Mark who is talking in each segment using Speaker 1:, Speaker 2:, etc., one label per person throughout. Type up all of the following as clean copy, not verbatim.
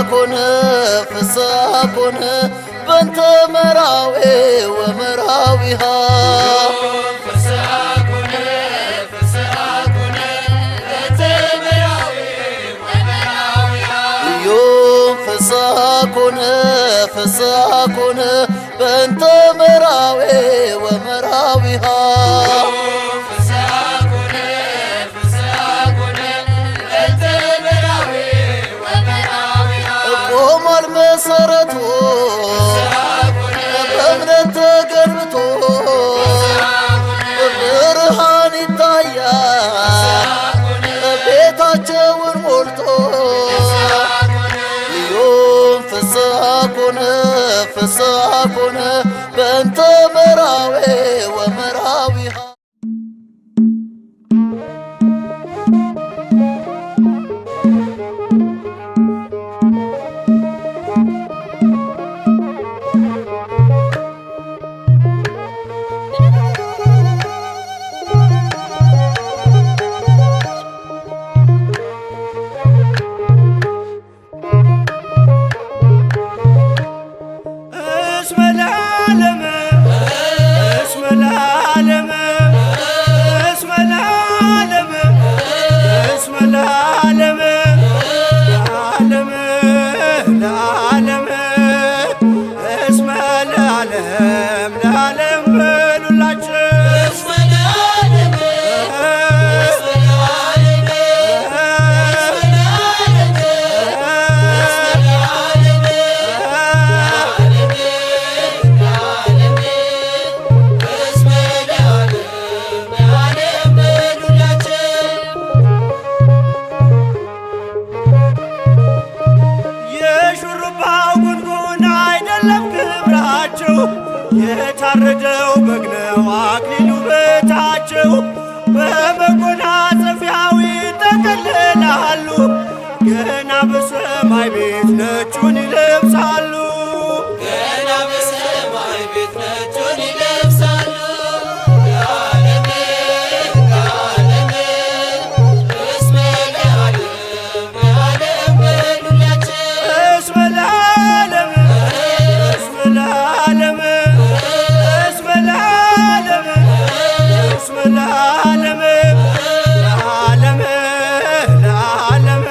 Speaker 1: ኮነ ፍስሐ ኮነ በእንተ መራዊ ወመራዊሃ ፍስሐ ኮነ በእንተ መራዊ ወመራዊሃ ቆሟል መሰረቱ በእምነት ተገንብቶ ብርሃን ይታያል ቤታቸውን ሞልቶ ፍስሐ ኮነ በእንተ መራዊ ወመራዊሃ
Speaker 2: የታረደው በግ ነው አክሊሉ በታቸው በመጎናጸፊያው ይጠቀልላሉ ገና በሰማይ ቤት ነጩን ይለብሳሉ ገና በሰማይ ቤት ነጩን ይለብሳሉ ለዓለም እስመ ለዓለም ለዓለም በሉላቸው እስመ ለዓለም እስመ ለዓለም ለዓለም ለዓለም ለዓለም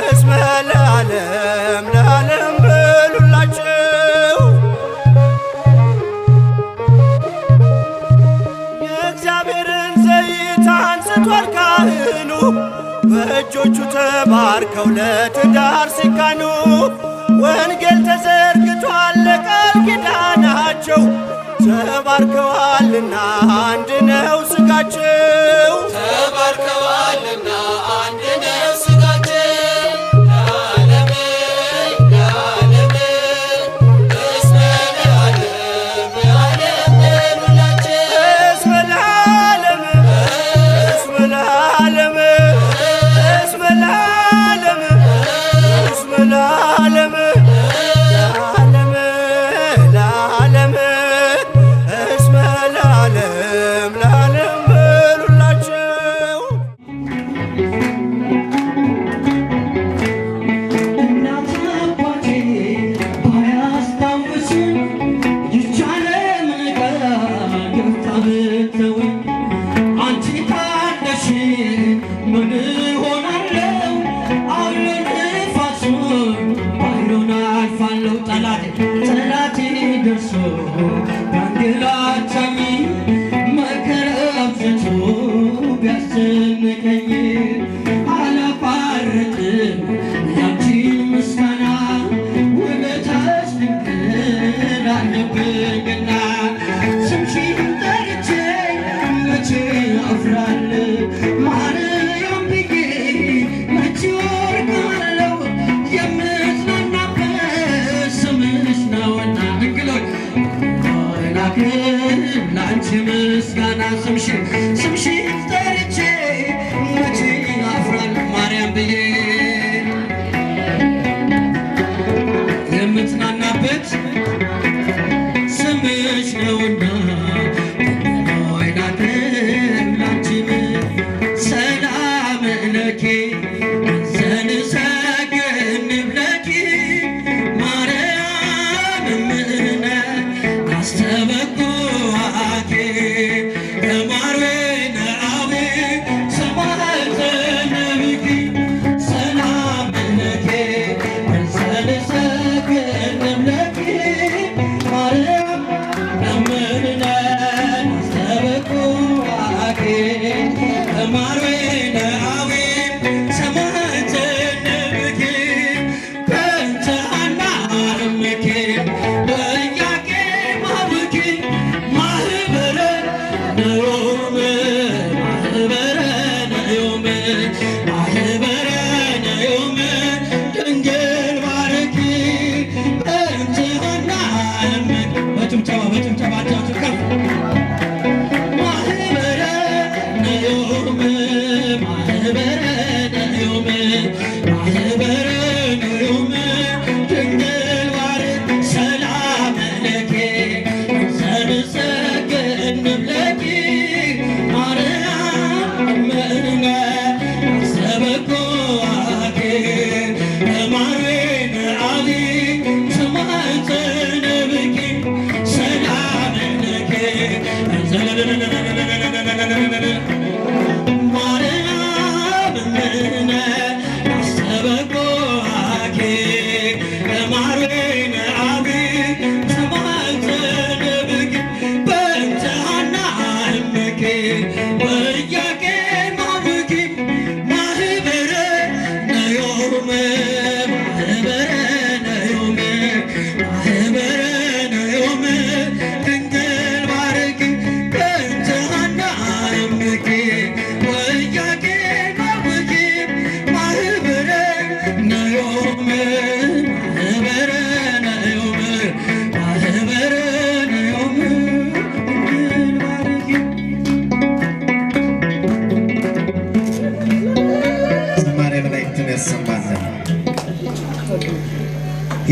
Speaker 2: እስመ ለዓለም ለዓለም በሉላቸው የእግዚአብሔርን ዘይት አንስቷል ካህኑ በእጆቹ ተባርከው ለትዳር ሲካኑ ወንጌል ተዘርግቷል ለቃል ኪዳናቸው ተባርከዋልና አንድ ነው ሥጋቸው ተባርከዋልና አንድ ነው ሥጋቸው ለዓለም ለዓለም እስመ ለዓለም ለዓለም በሉላቸው እስመ ለዓለም እስመ ለዓለም እስመ ለዓለም እስመ ለዓለም ምስጋና ስምሽን ጠርቼ መቼ አፍራለሁ ማርያም ብዬ የምጽናናበት ስምሽ ነውና ወይናትም ላንቺም ሰላም ለኪ ዘንሰግድ ንብለ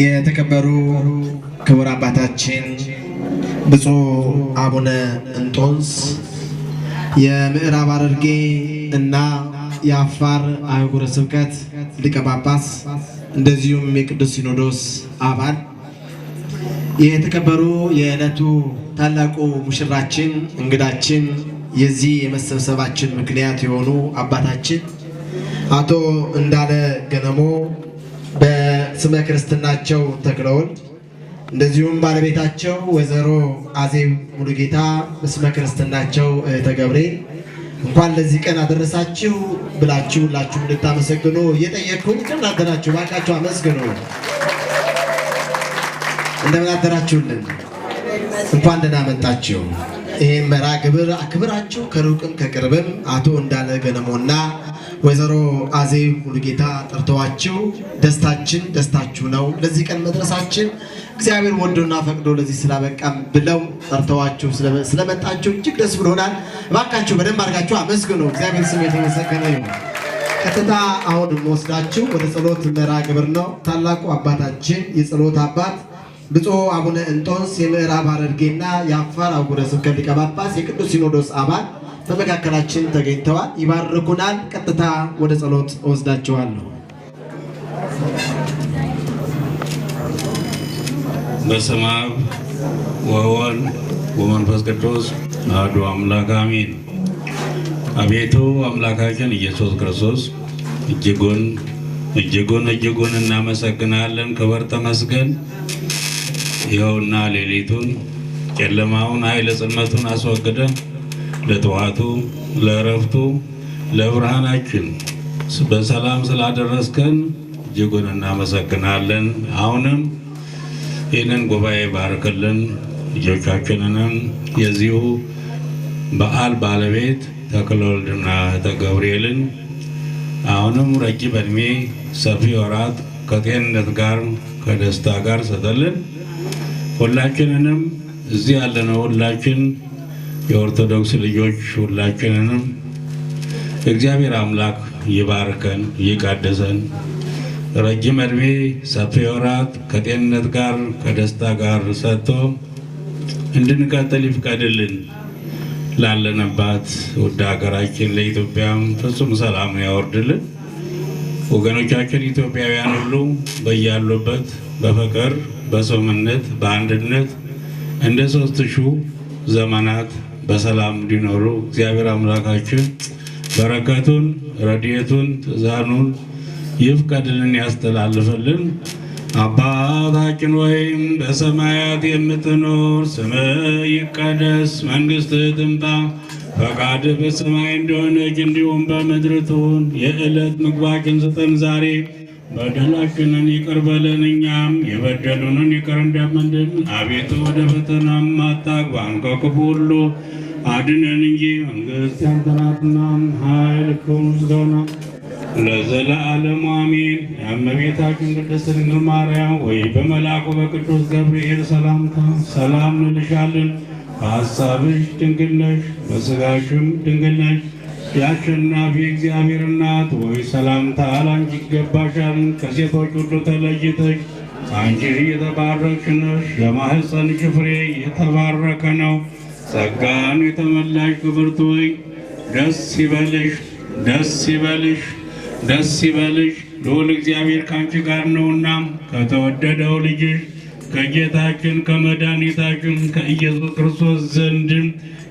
Speaker 3: የተከበሩ ክቡር አባታችን ብፁዕ አቡነ እንጦንስ የምዕራብ ሐረርጌ እና የአፋር አህጉረ ስብከት ሊቀ ጳጳስ እንደዚሁም የቅዱስ ሲኖዶስ አባል፣ የተከበሩ የዕለቱ ታላቁ ሙሽራችን እንግዳችን፣ የዚህ የመሰብሰባችን ምክንያት የሆኑ አባታችን አቶ እንዳለ ገነሞ በስመ ክርስትናቸው ተክለወልድ፣ እንደዚሁም ባለቤታቸው ወይዘሮ አዜብ ሙሉጌታ በስመ ክርስትናቸው ተገብርኤል እንኳን ለዚህ ቀን አደረሳችሁ ብላችሁ ሁላችሁ እንድታመሰግኑ እየጠየቅኩኝ፣ እንደምን አደራችሁ? እባካችሁ አመስግኑ። እንደምን አደራችሁልን? እንኳን ደህና መጣችሁ። ይህን መርሃ ግብር አክብራችሁ ከሩቅም ከቅርብም አቶ እንዳለ ገነሞና ወይዘሮ አዜብ ሙሉጌታ ጠርተዋችሁ ደስታችን ደስታችሁ ነው፣ ለዚህ ቀን መድረሳችን እግዚአብሔር ወዶና ፈቅዶ ለዚህ ስላበቃም ብለው ጠርተዋችሁ ስለመጣችሁ እጅግ ደስ ብሎናል። እባካችሁ በደንብ አድርጋችሁ አመስግኑ። እግዚአብሔር ስም የተመሰገነ ይሁን። ቀጥታ አሁን ወስዳችሁ ወደ ጸሎት መርሃ ግብር ነው። ታላቁ አባታችን የጸሎት አባት ብፁዕ አቡነ እንጦንስ የምዕራብ ሐረርጌና የአፋር አህጉረ ስብከት ሊቀ ጳጳስ የቅዱስ ሲኖዶስ አባል በመካከላችን ተገኝተዋል፣ ይባርኩናል። ቀጥታ ወደ ጸሎት ወስዳችኋለሁ።
Speaker 4: በስመ አብ ወወልድ ወመንፈስ ቅዱስ አሐዱ አምላክ አሜን። አቤቱ አምላካችን ኢየሱስ ክርስቶስ እጅጉን እናመሰግናለን። ክብር ተመስገን። ይኸውና ሌሊቱን ጨለማውን ኃይለ ጽልመቱን አስወግደ ለጠዋቱ ለእረፍቱ ለብርሃናችን በሰላም ስላደረስከን እጅጉን እናመሰግናለን። አሁንም ይህንን ጉባኤ ባርክልን፣ ልጆቻችንንም የዚሁ በዓል ባለቤት ተክለወልድና ተገብርኤልን አሁንም ረጅም ዕድሜ ሰፊ ወራት ከጤንነት ጋር ከደስታ ጋር ሰጠልን። ሁላችንንም እዚህ ያለነው ሁላችን የኦርቶዶክስ ልጆች ሁላችንንም እግዚአብሔር አምላክ ይባርከን ይቀድሰን። ረጅም ዕድሜ ሰፊ ወራት ከጤንነት ጋር ከደስታ ጋር ሰጥቶ እንድንቀጥል ይፍቀድልን። ላለንባት ውድ ሀገራችን ለኢትዮጵያም ፍጹም ሰላም ያወርድልን። ወገኖቻችን ኢትዮጵያውያን ሁሉ በያሉበት በፍቅር በስምምነት በአንድነት እንደ 3000 ዘመናት በሰላም እንዲኖሩ እግዚአብሔር አምላካችን በረከቱን ረድኤቱን ትእዛኑን ይፍቀድልን ያስተላልፍልን። አባታችን ወይም በሰማያት የምትኖር ስምህ ይቀደስ፣ መንግሥትህ ትምጣ፣ ፈቃድ በሰማይ እንደሆነች እንዲሁም በምድር ትሁን። የዕለት ምግባችን ስጠን ዛሬ፣ በደላችንን ይቅር በለን እኛም የበደሉንን ይቅር እንደምንል። አቤቱ ወደ ፈተናም አታግባን ከክፉ ሁሉ አድነን እንጂ መንግሥት ያንተ ናትና፣ ኃይል፣ ክብር፣ ምስጋና ለዘለዓለሙ አሜን። የእመቤታችን ቅድስት ድንግል ማርያም ወይ በመልአኩ በቅዱስ ገብርኤል ሰላምታ ሰላም እንልሻለን። በሐሳብሽ ድንግል ነሽ፣ በሥጋሽም ድንግል ነሽ። የአሸናፊ እግዚአብሔር እናት ወይ ሰላምታ ላንቺ ይገባሻል። ከሴቶች ሁሉ ተለይተሽ አንቺ የተባረክሽ ነሽ፣ የማኅፀንሽ ፍሬ የተባረከ ነው። ጸጋን የተመላሽ ክብርት ሆይ ደስ ይበልሽ፣ ደስ ይበልሽ፣ ደስ ይበልሽ፣ ልዑል እግዚአብሔር ከአንቺ ጋር ነውና ከተወደደው ልጅሽ ከጌታችን ከመድኃኒታችን ከኢየሱስ ክርስቶስ ዘንድ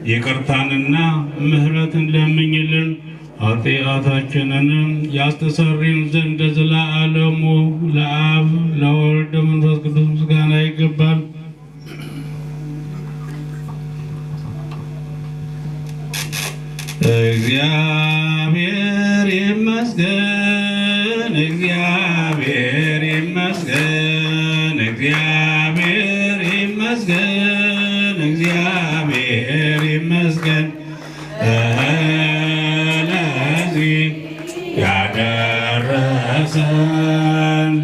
Speaker 4: ይቅርታንና ምሕረትን ለምኝልን ኃጢአታችንንም ያስተሰርይን ዘንድ ለዘላለሙ ለአብ ለወልድ ለመንፈስ ቅዱስ ምስጋና ይገባል። እግዚአብሔር ይመስገን፣ እግዚአብሔር ይመስገን፣ እግዚአብሔር ይመስገን፣ እግዚአብሔር ይመስገን። ለዚህ ያደረሰን፣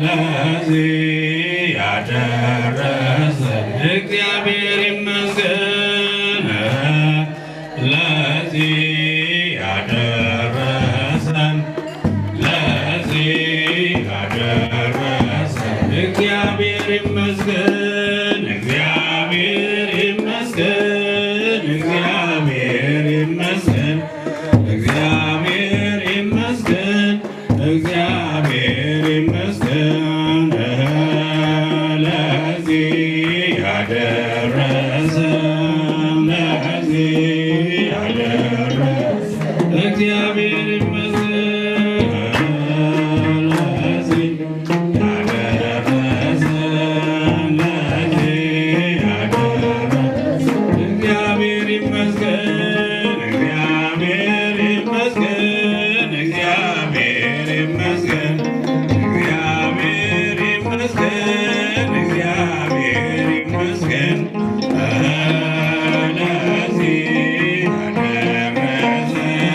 Speaker 4: ለዚህ ያደረሰን እግዚአብሔር ይመስገን። ለዚህ ያደረሰን፣ ለዚህ ያደረሰን እግዚአብሔር ይመስገን፣ እግዚአብሔር ይመስገን፣ እግዚአብሔር ይመስገን፣ እግዚአብሔር ይመስገን፣ እግዚአብሔር ይመስገን። ለዚህ ያደረሰን፣ ለዚህ ያደረሰን እግዚአብሔር ይመስገን። ለዚህ ያደረሰን፣ ለዚህ ያደረሰን እግዚአብሔር ይመስገን፣ እግዚአብሔር ይመስገን፣ እግዚአብሔር ይመስገን፣ እግዚአብሔር ይመስገን፣ እግዚአብሔር ይመስገን። ለዚህ ያደረሰን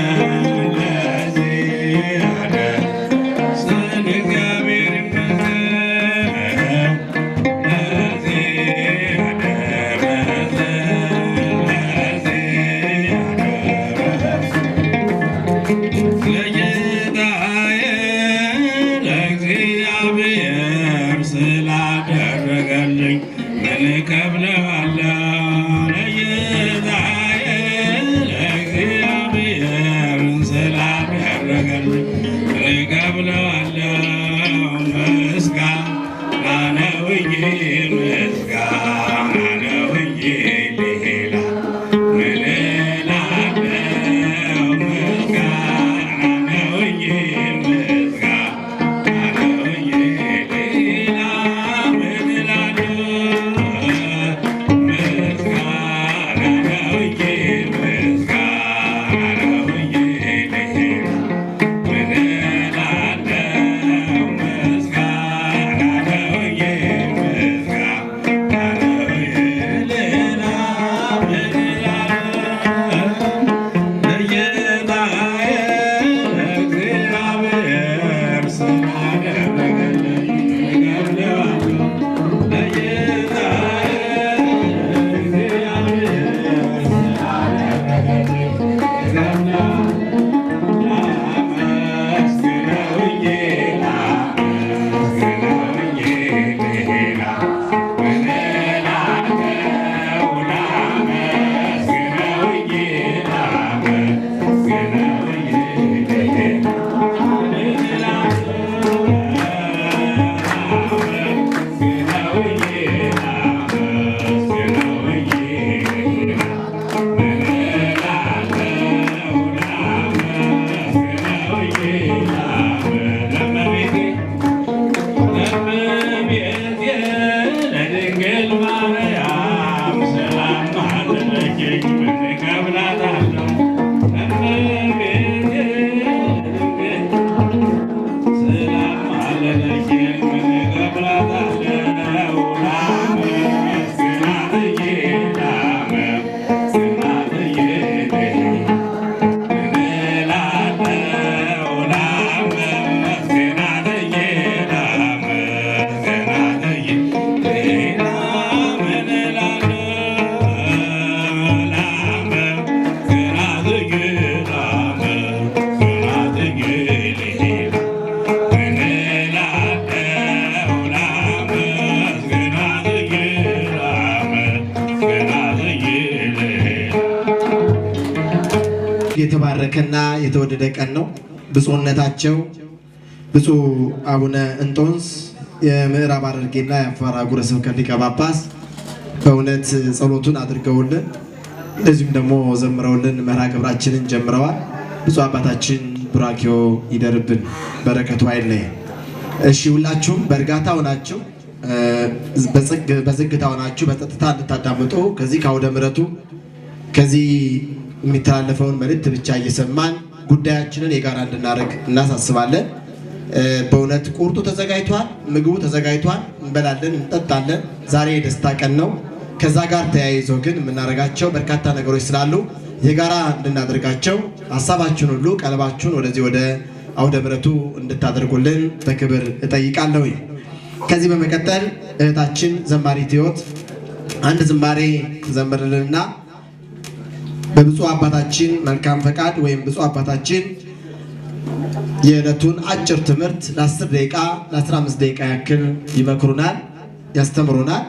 Speaker 3: የተባረከና የተወደደ ቀን ነው። ብፁዕነታቸው ብፁዕ አቡነ እንጦንስ የምዕራብ ሐረርጌና የአፋር አህጉረ ስብከት ሊቀ ጳጳስ በእውነት ጸሎቱን አድርገውልን እንደዚሁም ደግሞ ዘምረውልን መርሃ ግብራችንን ጀምረዋል። ብፁዕ አባታችን ቡራኪዮ ይደርብን፣ በረከቱ አይለየን። እሺ ሁላችሁም በእርጋታ ሆናችሁ በዝግታ ሆናችሁ በጸጥታ እንድታዳምጡ ከዚህ ከአውደ ምሕረቱ ከዚህ የሚተላለፈውን መልእክት ብቻ እየሰማን ጉዳያችንን የጋራ እንድናደርግ እናሳስባለን። በእውነት ቁርጡ ተዘጋጅቷል፣ ምግቡ ተዘጋጅቷል፣ እንበላለን፣ እንጠጣለን። ዛሬ የደስታ ቀን ነው። ከዛ ጋር ተያይዞ ግን የምናደርጋቸው በርካታ ነገሮች ስላሉ የጋራ እንድናደርጋቸው ሀሳባችሁን ሁሉ ቀልባችሁን ወደዚህ ወደ አውደ ምሕረቱ እንድታደርጉልን በክብር እጠይቃለሁ። ከዚህ በመቀጠል እህታችን ዘማሪት ሕይወት አንድ ዝማሬ ትዘምርልንና በብፁዕ አባታችን መልካም ፈቃድ ወይም ብፁዕ አባታችን የዕለቱን አጭር ትምህርት ለ10 ደቂቃ ለ15 ደቂቃ ያክል ይመክሩናል፣ ያስተምሩናል።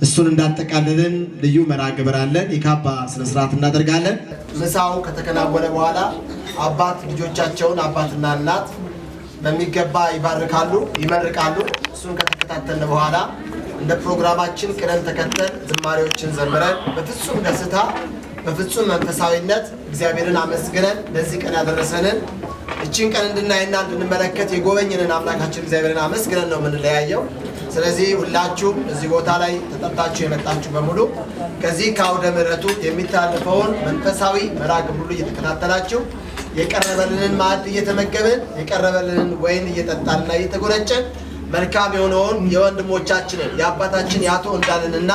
Speaker 3: እሱን እንዳጠቃልልን ልዩ መርሃ ግብር አለን። የካባ ስነስርዓት እናደርጋለን።
Speaker 1: ምሳው ከተከናወነ በኋላ አባት ልጆቻቸውን አባትና እናት በሚገባ ይባርካሉ፣ ይመርቃሉ። እሱን ከተከታተልን በኋላ እንደ ፕሮግራማችን ቅደም ተከተል ዝማሬዎችን ዘምረን በፍጹም ደስታ በፍጹም መንፈሳዊነት እግዚአብሔርን አመስግነን ለዚህ ቀን ያደረሰንን እቺን ቀን እንድናይና እንድንመለከት የጎበኘንን አምላካችን እግዚአብሔርን አመስግነን ነው የምንለያየው። ስለዚህ ሁላችሁም እዚህ ቦታ ላይ ተጠርታችሁ የመጣችሁ በሙሉ ከዚህ ከአውደ ምሕረቱ የሚተላለፈውን መንፈሳዊ መርሃ ግብር ሁሉ እየተከታተላችሁ የቀረበልንን ማዕድ እየተመገብን የቀረበልንን ወይን እየጠጣንና እየተጎነጨን መልካም የሆነውን የወንድሞቻችንን የአባታችን የአቶ እንዳለንና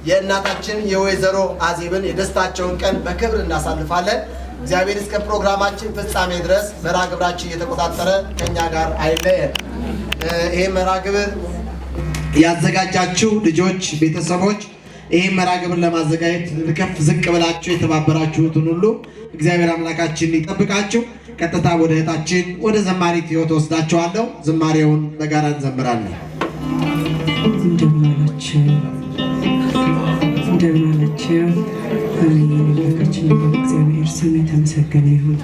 Speaker 1: የእናታችን የወይዘሮ አዜብን የደስታቸውን ቀን በክብር እናሳልፋለን። እግዚአብሔር እስከ ፕሮግራማችን ፍጻሜ ድረስ መርሃ ግብራችን እየተቆጣጠረ ከኛ ጋር አይለየን። ይሄ መርሃ ግብር ያዘጋጃችሁ ልጆች፣ ቤተሰቦች ይሄ መርሃ ግብር ለማዘጋጀት ከፍ ዝቅ ብላችሁ የተባበራችሁትን ሁሉ እግዚአብሔር አምላካችን ይጠብቃችሁ። ቀጥታ ወደ እህታችን ወደ ዘማሪት ሕይወት ወስዳችኋለሁ። ዝማሬውን በጋራ እንዘምራለን።
Speaker 5: እንደምናላችሁ አምላካችን እግዚአብሔር ስም የተመሰገነ ይሁን።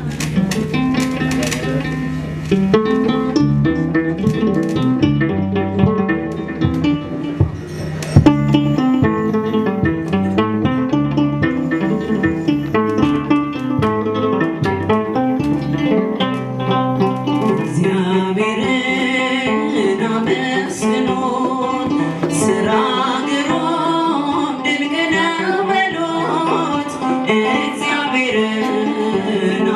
Speaker 6: እግዚአብሔርን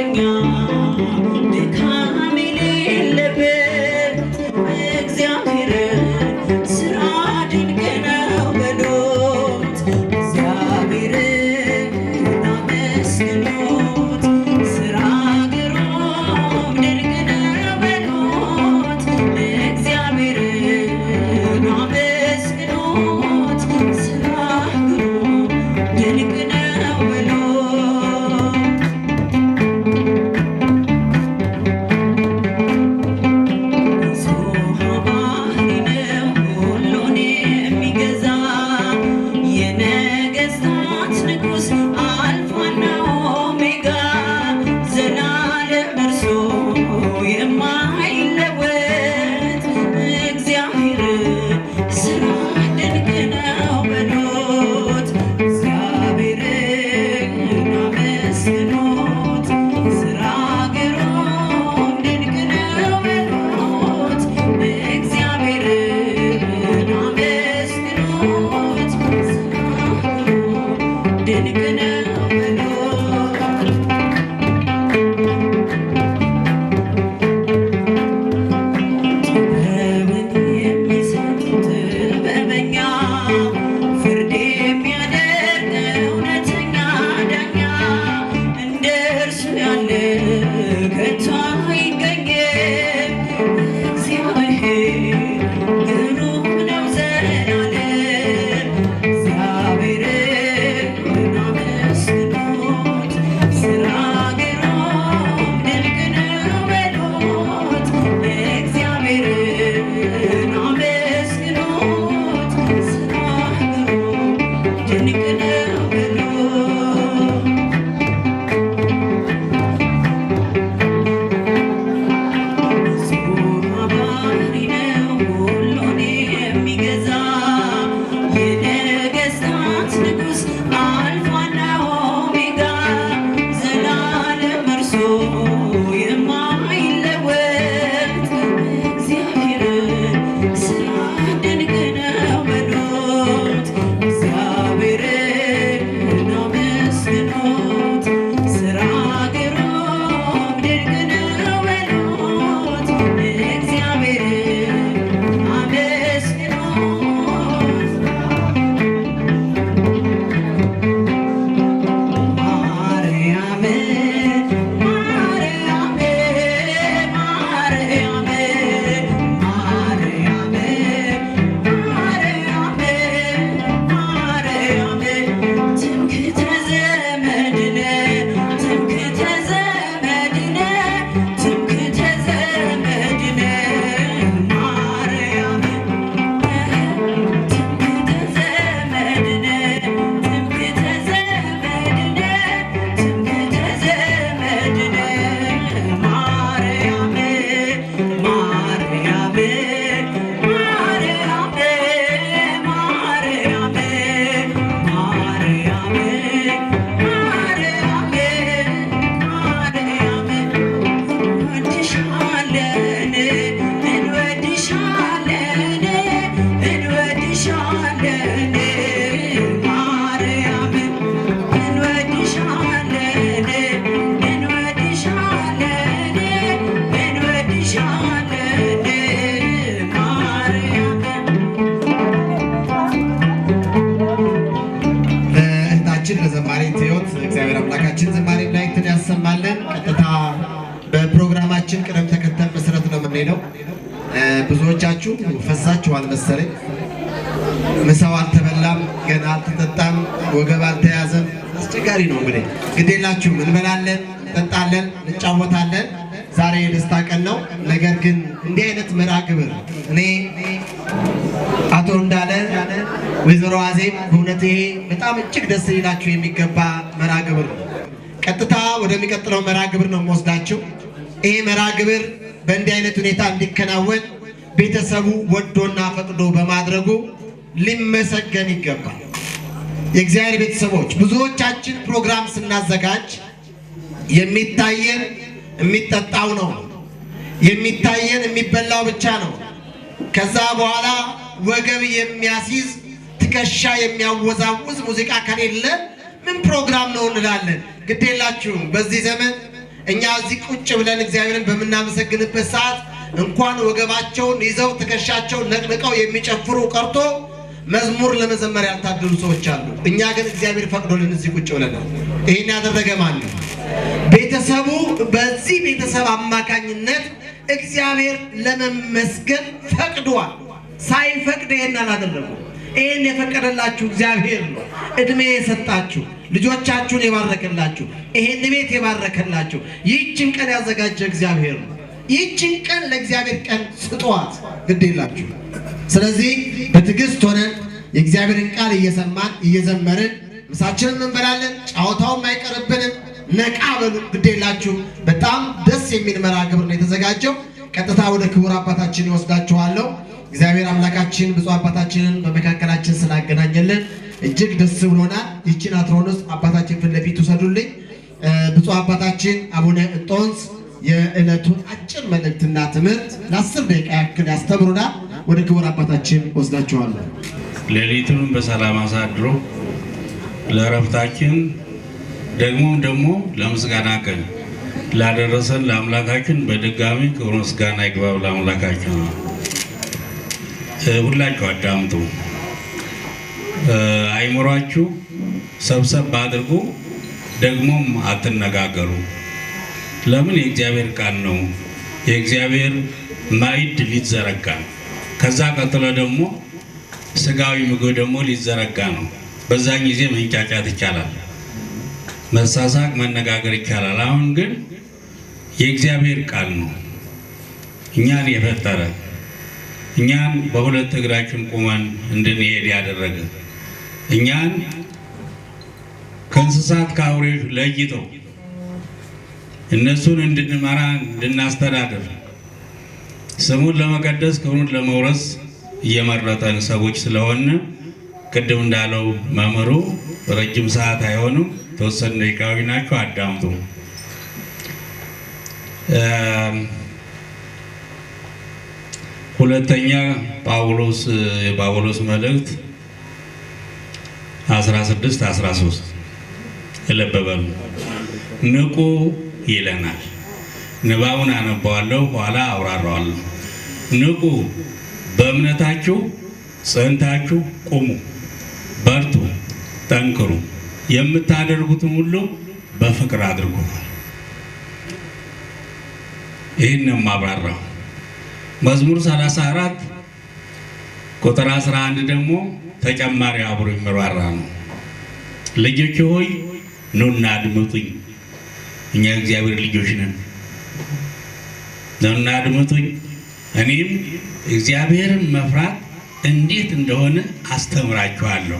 Speaker 2: እረኛ ድካም የሌለበት እግዚአብሔር ስራ ድንቅ ነው በሉት። እግዚአብሔርን አመስግኑት ስራ ግሩም ድንቅ ነው በሉት። እግዚአብሔርን አመስግኑት ስራ ግሩም ድንቅ ነው በሉት። ሁሉን የሚገዛ የነገሥታት ንጉሥ አልፋና ኦሜጋ ዘላለም እርሱ የማይለወጥ እግዚአብሔር ስራ ድንቅ ነው በሉት። እግዚአብሔርን አመስግኑት ስራ ግሩም ድንቅ ነው በሉት። እግዚአብሔርን አመስግኑት ስራ ግሩም ድንቅ ነው በሉት። ጥበብን የሚሰጥ ጥበበኛ ፍርድ የሚያደርግ እውነተኛ ዳኛ እንደ እርሱ ያለ ከቶ አይገኝም። እግዚአብሔር ግሩም ነው ዘላለም። እግዚአብሔርን አመስግኑት ስራ ግሩም ድንቅ ነው በሉት። እግዚአብሔርን አመስግኑት ስራ ግሩም ድንቅ ነው በሉት። መዝሙር አባሪ ነው ሁሉን የሚገዛ የነገሥታት ንጉሥ አልፋና ኦሜጋ ዘላለም እርሱ የማይለወጥ እግዚአብሔርን ስራ ድንቅ ነው በሉት። እግዚአብሔርን አመስግኑት ስራ ግሩም ድንቅ ነው በሉት። እግዚአብሔርን አመስግኑት ማርያም ማርያም ማርያም ማርያም ማርያም ትምክህተ ዘመድነ ትምክህተ ዘመድነ ትምክህተ ዘመድነ ማርያም ትምክህተ ዘመድነ ትምክህተ ዘመድነ ትምክህተ ዘመድነ ማርያም ማርያም ማርያም ማርያም ማርያም ማርያም እንወድሻለን እንወድሻለን እንወድሻለን ማርያም እንወድሻለን እንወድሻለን እንወድሻለን ማርያም
Speaker 3: ለእህታችን ለዘማሪት ሕይወት እግዚአብሔር አምላካችን ዝማሬ መላእክትን ያሰማልን። ቀጥታ በፕሮግራማችን ቅደም ተከተል መሰረት ነው የምንሄደው። ብዙዎቻችሁ ፈዛችኋል መሰለኝ። ምሳው አልተበላም፣ ገና አልተጠጣም፣ ወገብ አልተያዘም። አስቸጋሪ ነው እንግዲህ። ግዴላችሁም እንበላለን፣ እንጠጣለን፣ እንጫወታለን። ዛሬ የደስታ ቀን ነው። ነገር ግን እንዲህ አይነት መርሃ ግብር እኔ አቶ እንዳለ ወይዘሮ አዜብ በእውነት ይሄ በጣም እጅግ ደስ ሊላችሁ የሚገባ መርሃ ግብር ነው። ቀጥታ ወደሚቀጥለው መርሃ ግብር ነው የምወስዳችሁ። ይሄ መርሃ ግብር በእንዲህ አይነት ሁኔታ እንዲከናወን ቤተሰቡ ወዶና ፈቅዶ በማድረጉ ሊመሰገን ይገባል። የእግዚአብሔር ቤተሰቦች ብዙዎቻችን ፕሮግራም ስናዘጋጅ የሚታየን የሚጠጣው ነው፣ የሚታየን የሚበላው ብቻ ነው። ከዛ በኋላ ወገብ የሚያስይዝ ትከሻ የሚያወዛውዝ ሙዚቃ ከሌለ ምን ፕሮግራም ነው እንላለን። ግዴላችሁም በዚህ ዘመን እኛ እዚህ ቁጭ ብለን እግዚአብሔርን በመናመሰግንበት ሰዓት እንኳን ወገባቸውን ይዘው ትከሻቸውን ነቅንቀው የሚጨፍሩ ቀርቶ መዝሙር ለመዘመር ያልታደሉ ሰዎች አሉ። እኛ ግን እግዚአብሔር ፈቅዶልን እዚህ ቁጭ ብለናል። ይሄን ያደረገ ማን ነው? ቤተሰቡ። በዚህ ቤተሰብ አማካኝነት እግዚአብሔር ለመመስገን ፈቅዷል። ሳይፈቅድ ይሄን አላደረጉም። ይሄን የፈቀደላችሁ እግዚአብሔር ነው። እድሜ የሰጣችሁ ልጆቻችሁን የባረከላችሁ ይሄን ቤት የባረከላችሁ ይህችን ቀን ያዘጋጀ እግዚአብሔር ነው። ይህችን ቀን ለእግዚአብሔር ቀን ስጧት፣ ግድ የላችሁ። ስለዚህ በትዕግስት ሆነን የእግዚአብሔርን ቃል እየሰማን እየዘመርን ምሳችንን እንበላለን። ጨዋታውም አይቀርብንም። ነቃ በሉ፣ ግድ የላችሁ። በጣም ደስ የሚል መርሃ ግብር ነው የተዘጋጀው። ቀጥታ ወደ ክቡር አባታችን ይወስዳችኋለሁ። እግዚአብሔር አምላካችን ብፁዕ አባታችንን በመካከላችን ስላገናኘልን እጅግ ደስ ብሎናል። ይህችን አትሮንስ አባታችን ፊት ለፊት ውሰዱልኝ። ብፁዕ አባታችን አቡነ እንጦንስ የዕለቱን አጭር መልእክትና ትምህርት ለ10 ደቂቃ ያክል ያስተምሩናል። ወደ ክቡር አባታችን ወስዳችኋለሁ።
Speaker 4: ሌሊቱን በሰላም አሳድሮ ለእረፍታችን ደግሞ ለምስጋና ቀን ላደረሰን ለአምላካችን በድጋሚ ክብር ምስጋና ይግባው ለአምላካችን። ሁላችሁ አዳምጡ። አይምሯችሁ ሰብሰብ አድርጉ። ደግሞም አትነጋገሩ። ለምን? የእግዚአብሔር ቃል ነው። የእግዚአብሔር ማዕድ ሊዘረጋ ነው። ከዛ ቀጥሎ ደግሞ ስጋዊ ምግብ ደግሞ ሊዘረጋ ነው። በዛን ጊዜ መንጫጫት ይቻላል፣ መሳሳቅ፣ መነጋገር ይቻላል። አሁን ግን የእግዚአብሔር ቃል ነው እኛን የፈጠረ፣ እኛን በሁለት እግራችን ቁመን እንድንሄድ ያደረገ፣ እኛን ከእንስሳት ከአውሬዎች ለይተው እነሱን እንድንመራ እንድናስተዳድር ስሙን ለመቀደስ ክብሩን ለመውረስ እየመረጠን ሰዎች ስለሆነ ቅድም እንዳለው መምህሩ ረጅም ሰዓት አይሆንም፣ ተወሰኑ ደቂቃዎች ናቸው። አዳምጡ። ሁለተኛ የጳውሎስ መልእክት 16-13 እለበበሉ ንቁ ይለናል። ንባቡን አነባዋለሁ፣ ኋላ አውራራዋለሁ። ንቁ፣ በእምነታችሁ ጸንታችሁ ቁሙ፣ በርቱ፣ ጠንክሩ፣ የምታደርጉትን ሁሉ በፍቅር አድርጉ። ይህን ነው የማብራራው። መዝሙር 34 ቁጥር 11 ደግሞ ተጨማሪ አብሮ የሚራራ ነው። ልጆች ሆይ ኑና አድምጡኝ፣ እኛ እግዚአብሔር ልጆች ነን። ኑና አድምጡኝ፣ እኔም እግዚአብሔርን መፍራት እንዴት እንደሆነ አስተምራችኋለሁ።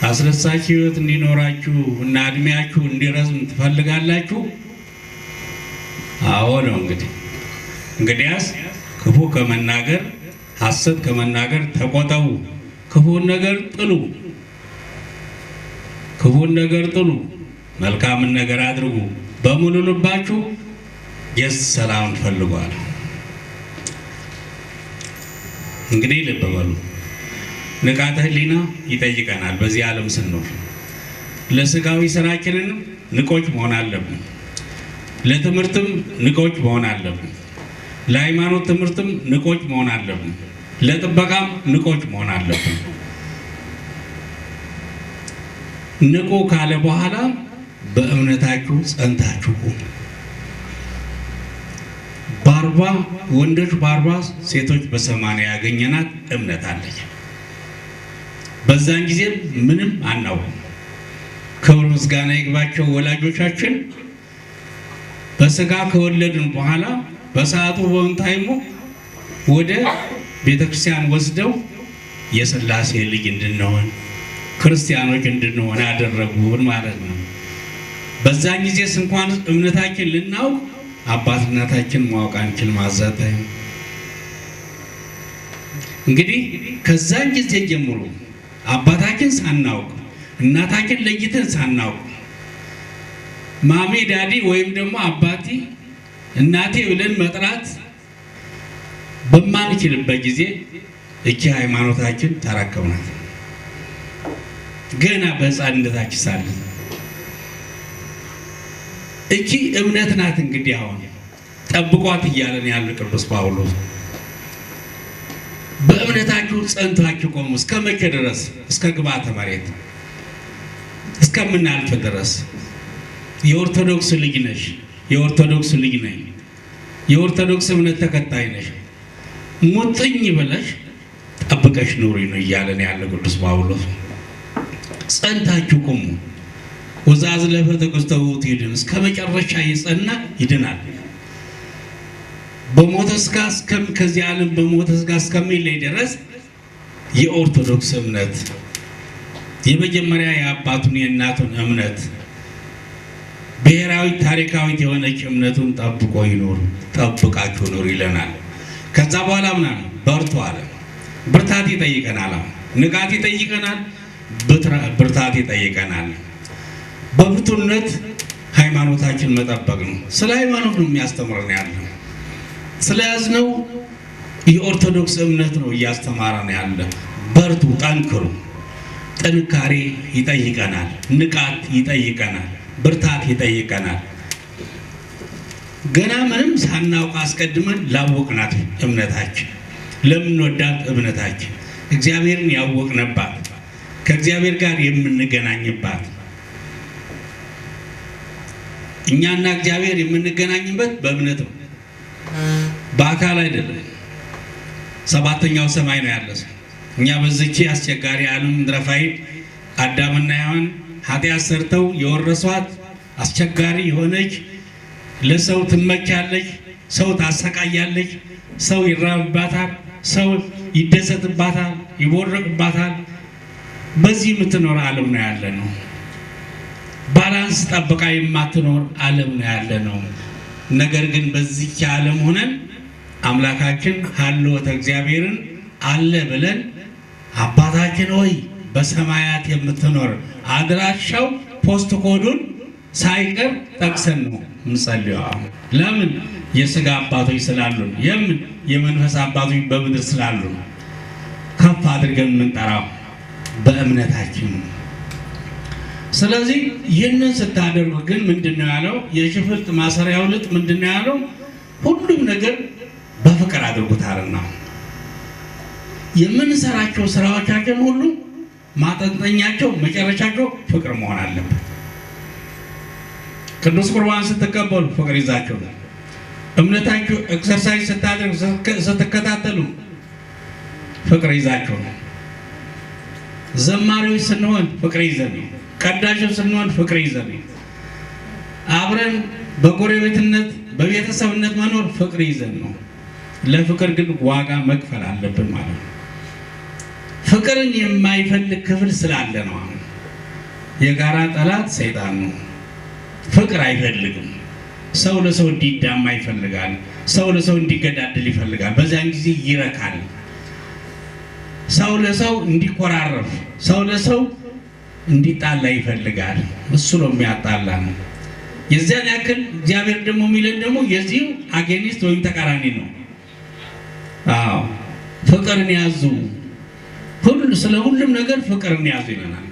Speaker 4: አስደሳች ሕይወት እንዲኖራችሁ እና እድሜያችሁ እንዲረዝም ትፈልጋላችሁ? አዎ ነው። እንግዲያስ ክፉ ከመናገር ሐሰት ከመናገር ተቆጠቡ። ክፉን ነገር ጥሉ፣ መልካምን ነገር አድርጉ፣ በሙሉ ልባችሁ ሰላምን ፈልጓል። እንግዲህ ልብ በሉ፣ ንቃተ ህሊና ይጠይቀናል። በዚህ ዓለም ስንኖር ለስጋዊ ስራችንን ንቆች መሆን አለብን። ለትምህርትም ንቆች መሆን አለብን። ለሃይማኖት ትምህርትም ንቆች መሆን አለብን። ለጥበቃም ንቆች መሆን አለብን። ንቁ ካለ በኋላ በእምነታችሁ ጸንታችሁ ቁሙ። ወንዶች በ40 ሴቶች በ80 ያገኘናት እምነት አለች። በዛን ጊዜ ምንም አናውቅም። ክብር ምስጋና ይግባቸው ወላጆቻችን በስጋ ከወለድን በኋላ በሰዓቱ በወንታይሙ ወደ ቤተክርስቲያን ወስደው የሥላሴ ልጅ እንድንሆን ክርስቲያኖች እንድንሆን አደረጉን ማለት ነው። በዛን ጊዜስ እንኳን እምነታችን ልናውቅ አባትነታችን ማወቅ አንችል ማዛት። እንግዲህ ከዛን ጊዜ ጀምሮ አባታችን ሳናውቅ እናታችን ለይተን ሳናውቅ ማሜ ዳዲ ወይም ደግሞ አባቴ እናቴ ብለን መጥራት በማንችልበት ጊዜ እቺ ሃይማኖታችን ተረከብናት። ገና በሕፃንነታችን ሳለን እቺ እምነት ናት። እንግዲህ አሁን ጠብቋት እያለን ያለ ቅዱስ ጳውሎስ በእምነታችሁ ጸንታችሁ ቆሙ። እስከ መቼ ድረስ? እስከ ግብዓተ መሬት እስከምናልፍ ድረስ። የኦርቶዶክስ ልጅ ነሽ፣ የኦርቶዶክስ ልጅ ነኝ፣ የኦርቶዶክስ እምነት ተከታይ ነሽ፣ ሙጥኝ ብለሽ ጠብቀሽ ኑሪ ነው እያለን ያለ ቅዱስ ጳውሎስ። ጸንታችሁ ቆሙ። ወዛዝለፈ ተቀስተውት ይድን፣ እስከ መጨረሻ የጸና ይድናል። በሞተ ሥጋ ከዚህ ዓለም በሞተ ሥጋ እስከሚለይ ድረስ የኦርቶዶክስ እምነት የመጀመሪያ የአባቱን የእናቱን እምነት ብሔራዊ ታሪካዊት የሆነች እምነቱን ጠብቆ ይኖር፣ ጠብቃችሁ ኑር ይለናል። ከዛ በኋላ ምናምን በርቱ አለ። ብርታት ይጠይቀናል፣ ንቃት ይጠይቀናል፣ ብርታት ይጠይቀናል። በብርቱነት ሃይማኖታችን መጠበቅ ነው። ስለ ሃይማኖት ነው የሚያስተምረን ያለው። ስለያዝነው የኦርቶዶክስ እምነት ነው እያስተማረን ያለ። በርቱ፣ ጠንክሩ። ጥንካሬ ይጠይቀናል፣ ንቃት ይጠይቀናል፣ ብርታት ይጠይቀናል። ገና ምንም ሳናውቅ አስቀድመን ላወቅናት እምነታችን፣ ለምንወዳት እምነታችን እግዚአብሔርን ያወቅንባት፣ ከእግዚአብሔር ጋር የምንገናኝባት፣ እኛና እግዚአብሔር የምንገናኝበት በእምነት ነው፣ በአካል አይደለም። ሰባተኛው ሰማይ ነው ያለ ሰው። እኛ በዚህች አስቸጋሪ ዓለም ምድረ ፋይድ አዳምና ሔዋን ኃጢአት ሰርተው የወረሷት አስቸጋሪ የሆነች ለሰው ትመቻለች፣ ሰው ታሰቃያለች፣ ሰው ይራብባታል፣ ሰው ይደሰትባታል፣ ይቦርቅባታል። በዚህ የምትኖር ዓለም ነው ያለ ነው። ባላንስ ጠብቃ የማትኖር ዓለም ነው ያለ ነው። ነገር ግን በዚህች ዓለም ሆነን አምላካችን ሀልወተ እግዚአብሔርን አለ ብለን አባታችን ሆይ በሰማያት የምትኖር አድራሻው ፖስት ኮዱን ሳይቀር ጠቅሰን ነው ምንጸልየው። ለምን? የሥጋ አባቶች ስላሉን፣ የምን የመንፈስ አባቶች በምድር ስላሉን ከፍ አድርገን የምንጠራው በእምነታችን ነው። ስለዚህ ይህንን ስታደርጉ ግን ምንድነው ያለው? የሽፍጥ ማሰሪያው ልጥ ምንድነው ያለው? ሁሉም ነገር በፍቅር አድርጉታልና የምንሰራቸው ስራዎቻችን ሁሉ ማጠንጠኛቸው መጨረሻቸው ፍቅር መሆን አለበት። ቅዱስ ቁርባን ስትቀበሉ ፍቅር ይዛችሁ ነው። እምነታችሁ ኤክሰርሳይዝ ስታደርጉ ስትከታተሉ ፍቅር ይዛችሁ ነው። ዘማሪዎች ስንሆን ፍቅር ይዘን ነው። ቀዳሾች ስንሆን ፍቅር ይዘን ነው። አብረን በጎረቤትነት በቤተሰብነት መኖር ፍቅር ይዘን ነው። ለፍቅር ግን ዋጋ መክፈል አለብን ማለት ነው። ፍቅርን የማይፈልግ ክፍል ስላለ ነው። የጋራ ጠላት ሰይጣን ነው። ፍቅር አይፈልግም። ሰው ለሰው እንዲዳማ ይፈልጋል። ሰው ለሰው እንዲገዳደል ይፈልጋል። በዚያን ጊዜ ይረካል። ሰው ለሰው እንዲቆራረፍ፣ ሰው ለሰው እንዲጣላ ይፈልጋል። እሱ ነው የሚያጣላ ነው። የዚያን ያክል እግዚአብሔር ደግሞ የሚለን ደግሞ የዚሁ አጌኒስት ወይም ተቃራኒ ነው። አዎ ፍቅርን ያዙ፣ ስለ ሁሉም ነገር ፍቅርን ያዙ ይለናል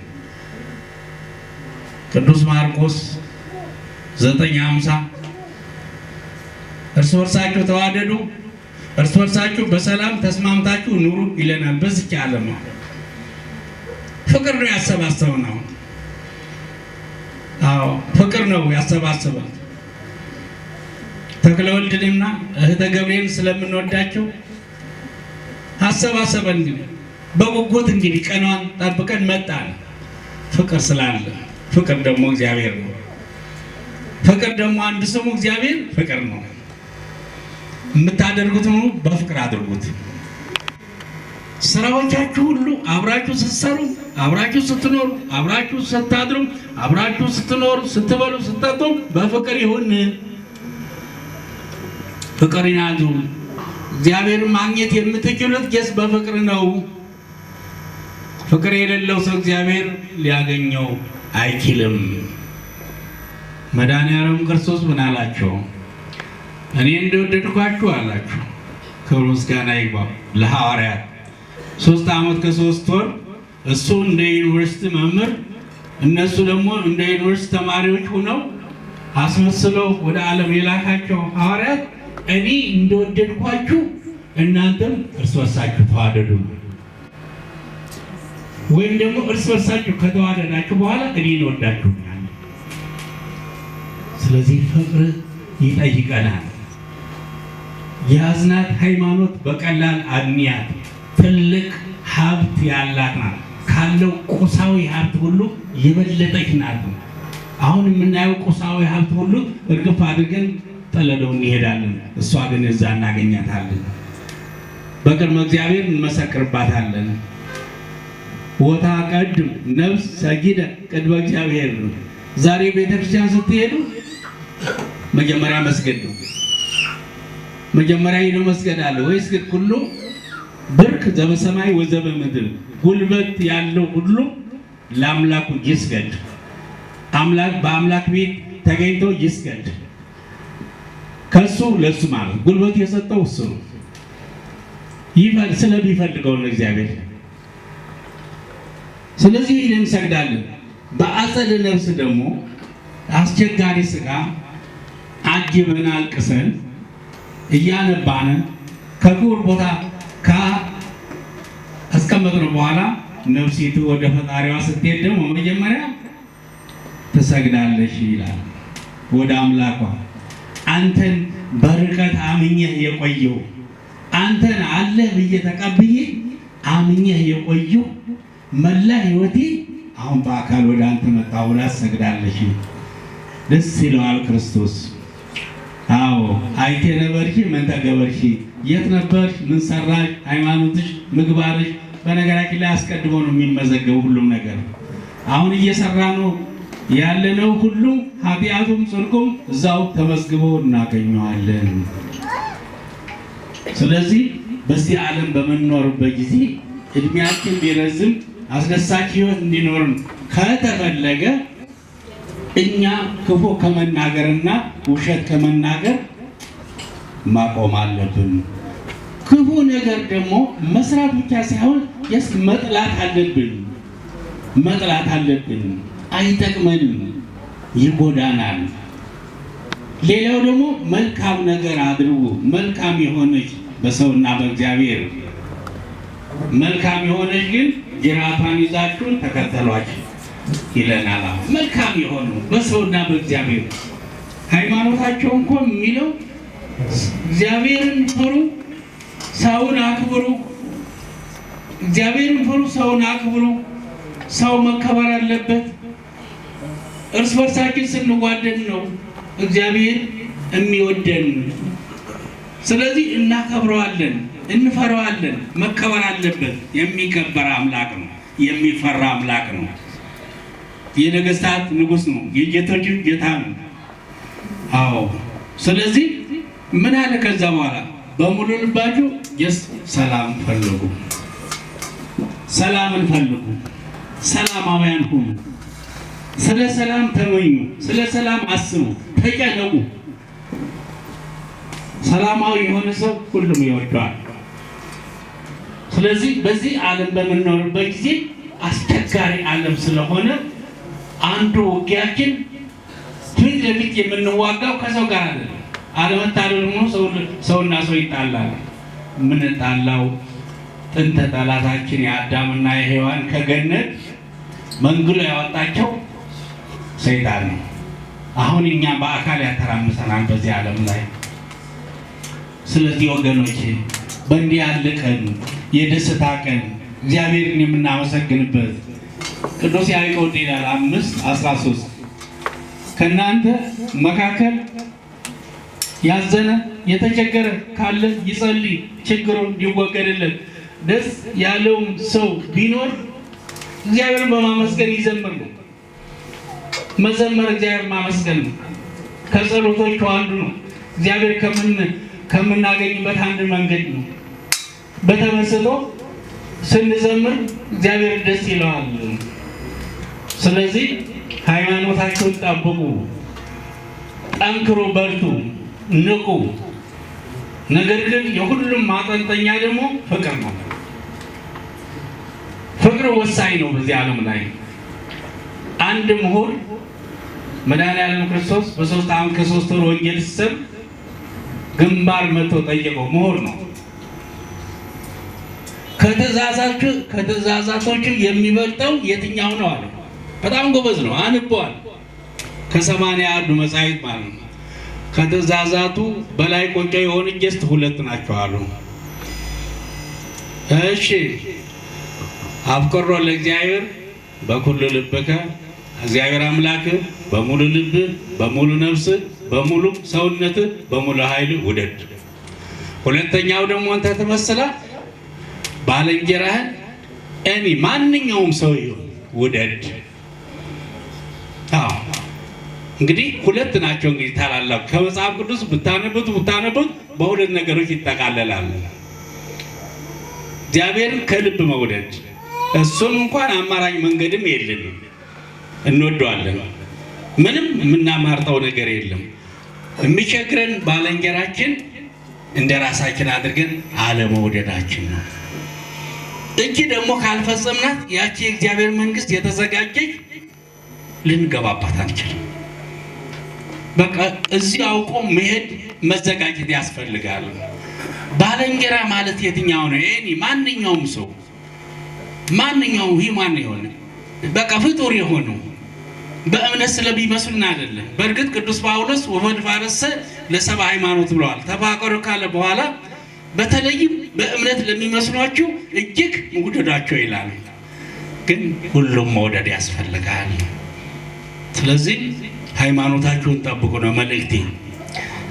Speaker 4: ቅዱስ ማርቆስ 9:50 እርስ በርሳችሁ ተዋደዱ፣ እርስ በርሳችሁ በሰላም ተስማምታችሁ ኑሩ ይለናል። በዚህ ዓለም ፍቅር ነው ያሰባሰበው። አዎ ፍቅር ነው ያሰባሰበው። ተክለ ወልድንና እህተ ገብርኤል ስለምንወዳቸው አሰባሰበን። እንግዲህ በጉጉት እንግዲህ ቀኗን ጠብቀን መጣን። ፍቅር ስላለ፣ ፍቅር ደግሞ እግዚአብሔር ነው። ፍቅር ደግሞ አንድ ስሙ እግዚአብሔር ፍቅር ነው። የምታደርጉት ሁሉ በፍቅር አድርጉት። ስራዎቻችሁ ሁሉ አብራችሁ ስትሰሩ፣ አብራችሁ ስትኖሩ፣ አብራችሁ ስታድሩ፣ አብራችሁ ስትኖሩ፣ ስትበሉ፣ ስትጠጡ በፍቅር ይሁን። ፍቅር ያዙ። እግዚአብሔርን ማግኘት የምትችሉት ጌስ በፍቅር ነው። ፍቅር የሌለው ሰው እግዚአብሔር ሊያገኘው አይችልም። መድኃኒዓለም ክርስቶስ ምን አላቸው? እኔ እንደወደድኳችሁ አላችሁ። ክብር ምስጋና ይግባው ለሐዋርያት 3 ዓመት ከ3 ወር እሱ እንደ ዩኒቨርሲቲ መምህር፣ እነሱ ደግሞ እንደ ዩኒቨርሲቲ ተማሪዎች ሆነው አስመስለው ወደ ዓለም የላካቸው ሐዋርያት እኔ እንደወደድኳችሁ እናንተም እርስ በርሳችሁ ተዋደዱ፣ ወይም ደግሞ እርስ በርሳችሁ ከተዋደዳችሁ በኋላ እኔን ወዳችሁኛል። ስለዚህ ፍቅር ይጠይቀናል። የያዝናት ሃይማኖት በቀላል አድንያት ትልቅ ሀብት ያላት ናት። ካለው ቁሳዊ ሀብት ሁሉ የበለጠች ናት። አሁን የምናየው ቁሳዊ ሀብት ሁሉ እርግፍ አድርገን ጥለነው እንሄዳለን። እሷ ግን እዛ እናገኛታለን። በቅድመ እግዚአብሔር እንመሰክርባታለን። ቦታ ቀድም ነፍስ ሰጊደ ቅድመ እግዚአብሔር። ዛሬ ቤተክርስቲያን ስትሄዱ መጀመሪያ መስገድ ነው። መጀመሪያ ሄዶ መስገድ አለ ወይስ ግን ሁሉ ብርክ ዘበሰማይ ወዘበምድር ጉልበት ያለው ሁሉ ለአምላኩ ይስገድ። አምላክ በአምላክ ቤት ተገኝቶ ይስገድ። ከሱ ለሱ ማለት ጉልበት የሰጠው እሱ ነው። ስለሚፈልገው ነው እግዚአብሔር። ስለዚህ እንሰግዳለን። በአጸደ ነፍስ ደግሞ አስቸጋሪ ስጋ አጅበን አልቅሰን እያነባን ከክቡር ቦታ አስቀመጥነው በኋላ ነፍሲቱ ወደ ፈጣሪዋ ስትሄድ ደግሞ መጀመሪያ ትሰግዳለች ይላል። ወደ አምላኳ አንተን በርቀት አምኜህ የቆየው አንተን አለህ ብዬ ተቀብዬ አምኜህ የቆየው መላ ሕይወቴ አሁን በአካል ወደ አንተ መጣሁ ብላ ትሰግዳለች። ደስ ይለዋል ክርስቶስ። አዎ አይቴ ነበርሽ ምን ተገበርሽ፣ የት ነበርሽ፣ ምን ሰራሽ፣ ሃይማኖትሽ፣ ምግባርሽ። በነገራችን ላይ አስቀድሞ ነው የሚመዘገቡ ሁሉም ነገር። አሁን እየሰራ ነው ያለነው ሁሉ ኃጢአቱም ጽድቁም እዛው ተመዝግቦ እናገኘዋለን። ስለዚህ በዚህ ዓለም በምንኖርበት ጊዜ እድሜያችን ቢረዝም አስደሳች ሕይወት እንዲኖርን ከተፈለገ እኛ ክፉ ከመናገርና ውሸት ከመናገር ማቆም አለብን። ክፉ ነገር ደግሞ መስራት ብቻ ሳይሆን መጥላት አለብን። አይጠቅመንም፣ ይጎዳናል። ሌላው ደግሞ መልካም ነገር አድርጉ። መልካም የሆነች በሰውና በእግዚአብሔር መልካም የሆነች ግን ጅራቷን ይዛችሁን ተከተሏቸው ይለናል። መልካም የሆኑ በሰውና በእግዚአብሔር ሃይማኖታቸው እንኳን የሚለው እግዚአብሔርን ፍሩ፣ ሰውን አክብሩ። እግዚአብሔርን ፍሩ፣ ሰውን አክብሩ። ሰው መከበር አለበት። እርስ በርሳችን ስንዋደድ ነው እግዚአብሔር የሚወደን። ስለዚህ እናከብረዋለን፣ እንፈራዋለን። መከበር አለበት። የሚከበር አምላክ ነው፣ የሚፈራ አምላክ ነው። የነገስታት ንጉስ ነው፣ የጌቶች ጌታ ነው። አዎ። ስለዚህ ምን አለ ከዛ በኋላ በሙሉ ልባችሁ ሰላም ፈልጉ፣ ሰላምን ፈልጉ፣ ሰላማውያን ሁኑ፣ ስለ ሰላም ተመኙ፣ ስለ ሰላም አስቡ፣ ተጨነቁ። ሰላማዊ የሆነ ሰው ሁሉም ይወደዋል። ስለዚህ በዚህ ዓለም በምንኖርበት ጊዜ አስቸጋሪ ዓለም ስለሆነ አንዱ ውጊያችን ፊት ለፊት የምንዋጋው ከሰው ጋር አይደለም። አለመታደል ሆኖ ሰውና ሰው ይጣላል። የምንጣላው ጥንተ ጠላታችን የአዳምና የሔዋን ከገነት መንግሎ ያወጣቸው ሰይጣን ነው። አሁን እኛ በአካል ያተራምሰናል በዚህ ዓለም ላይ። ስለዚህ ወገኖች በእንዲህ ያለ ቀን የደስታ ቀን እግዚአብሔርን የምናመሰግንበት ቅዱስ ያዕቆብ ይላል 5:13 ከእናንተ መካከል ያዘነ የተቸገረ ካለ ይጸልይ፣ ችግሩን እንዲወገድለት። ደስ ያለውም ሰው ቢኖር እግዚአብሔርን በማመስገን ይዘምር ነው። መዘመር እግዚአብሔር ማመስገን ነው። ከጸሎቶቹ አንዱ ነው። እግዚአብሔር ከምናገኝበት አንድ መንገድ ነው። በተመስጦ ስንዘምር እግዚአብሔር ደስ ይለዋል። ስለዚህ ሃይማኖታችሁን ጠብቁ፣ ጠንክሩ፣ በርቱ፣ ንቁ። ነገር ግን የሁሉም ማጠንጠኛ ደግሞ ፍቅር ነው። ፍቅር ወሳኝ ነው በዚህ ዓለም ላይ። አንድ ምሁር መድኃኒዓለም ክርስቶስ በ3 ዓመት ከ3 ወር ወንጌል ሲሰብክ ግንባር መጥቶ ጠየቀው። ምሁር ነው። ከትእዛዛቶቹ የሚበልጠው የትኛው ነው አለ። በጣም ጎበዝ ነው፣ አንቧል። ከ81 መጻሕፍት ማለት ነው። ከትእዛዛቱ በላይ ቆንጆ የሆኑ ጀስት 2 ናቸው አሉ። እሺ አፍቅሮ ለእግዚአብሔር በኩሉ ልብከ፣ እግዚአብሔር አምላክ በሙሉ ልብ፣ በሙሉ ነፍስ፣ በሙሉ ሰውነት፣ በሙሉ ኃይል ውደድ። ሁለተኛው ደግሞ አንተ ተመስላ ባልንጀራህን እኔ ማንኛውም ሰው ይሁን ውደድ። አዎ እንግዲህ 2 ናቸው። እንግዲህ ታላላቅ ከመጽሐፍ ቅዱስ ብታነቡት በ2 ነገሮች ይጠቃለላል። እግዚአብሔርን ከልብ መውደድ፣ እሱን እንኳን አማራጭ መንገድም የለንም፣ እንወደዋለን። ምንም የምናማርጠው ነገር የለም። የሚቸግረን ባልንጀራችን እንደ ራሳችን አድርገን አለመውደዳችን ነው። እጅ ደግሞ ካልፈጸምናት ያቺ የእግዚአብሔር መንግስት የተዘጋጀች ልንገባባት አንችልም። በቃ እዚህ አውቆ መሄድ መዘጋጀት ያስፈልጋል። ባልንጀራ ማለት የትኛው ነው? እኔ ማንኛውም ሰው ማንኛውም ሂማን የሆነ በቃ ፍጡር የሆነው በእምነት ስለሚመስሉን አይደለም። በእርግጥ ቅዱስ ጳውሎስ ወመድፋረሰ ለሰብአ ሃይማኖት ብለዋል። ተፋቀሩ ካለ በኋላ በተለይም በእምነት ለሚመስሏችሁ እጅግ ውደዷቸው ይላል። ግን ሁሉም መውደድ ያስፈልጋል። ስለዚህ ሃይማኖታችሁን ጠብቁ ነው መልእክቴ።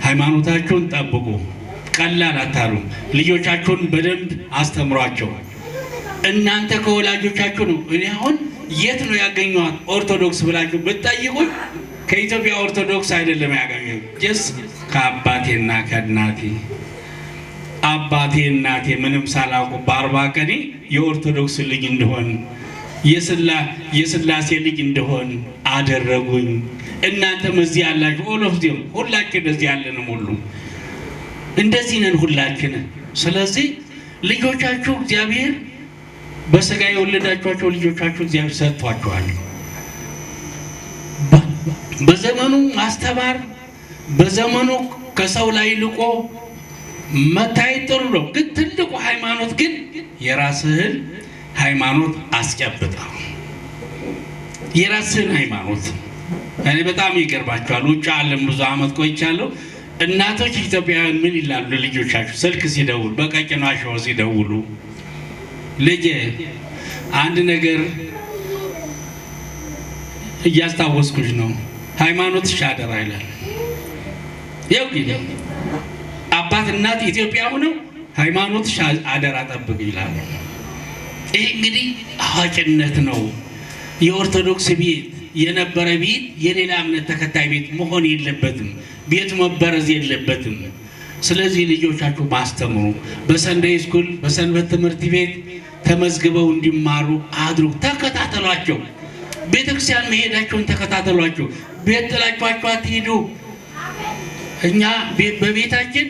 Speaker 4: ሃይማኖታችሁን ጠብቁ፣ ቀላል አታሉ። ልጆቻችሁን በደንብ አስተምሯቸው። እናንተ ከወላጆቻችሁ ነው። እኔ አሁን የት ነው ያገኘኋት ኦርቶዶክስ ብላችሁ ብትጠይቁኝ ከኢትዮጵያ ኦርቶዶክስ አይደለም ያገኘሁት፣ ጀስ ከአባቴና ከእናቴ። አባቴ እናቴ ምንም ሳላውቁ በ40 ቀኔ የኦርቶዶክስ ልጅ እንደሆን የስላሴ ልጅ እንደሆን አደረጉኝ። እናንተም እዚህ ያላችሁ ኦሎፍዚም ሁላችን እዚህ ያለንም ሁሉ እንደዚህ ነን ሁላችን። ስለዚህ ልጆቻችሁ እግዚአብሔር በስጋ የወለዳችኋቸው ልጆቻችሁ እግዚአብሔር ሰጥቷችኋል። በዘመኑ ማስተማር፣ በዘመኑ ከሰው ላይ ልቆ መታየት ጥሩ ነው። ግን ትልቁ ሃይማኖት ግን የራስህን ሃይማኖት አስጨብጠው። የራስህን ሃይማኖት እኔ በጣም ይገርባቸዋል። ውጭ ዓለም ብዙ ዓመት ቆይቻለሁ። እናቶች ኢትዮጵያውያን ምን ይላሉ ልጆቻቸው ስልክ ሲደውሉ፣ በቀጭኗ ሸው ሲደውሉ ልጄ አንድ ነገር እያስታወስኩሽ ነው፣ ሃይማኖትሽ አደራ ይላል። ያው ግን አባት እናት ኢትዮጵያ ሆነው ሃይማኖትሽ አደራ ጠብቅ ይላል። ይህ እንግዲህ አዋቂነት ነው። የኦርቶዶክስ ቤት የነበረ ቤት የሌላ እምነት ተከታይ ቤት መሆን የለበትም። ቤቱ መበረዝ የለበትም። ስለዚህ ልጆቻችሁ ማስተምሩ። በሰንደይ ስኩል በሰንበት ትምህርት ቤት ተመዝግበው እንዲማሩ አድርጉ። ተከታተሏቸው። ቤተክርስቲያን መሄዳቸውን ተከታተሏቸው። ቤት ጥላችኋቸው አትሂዱ። እኛ በቤታችን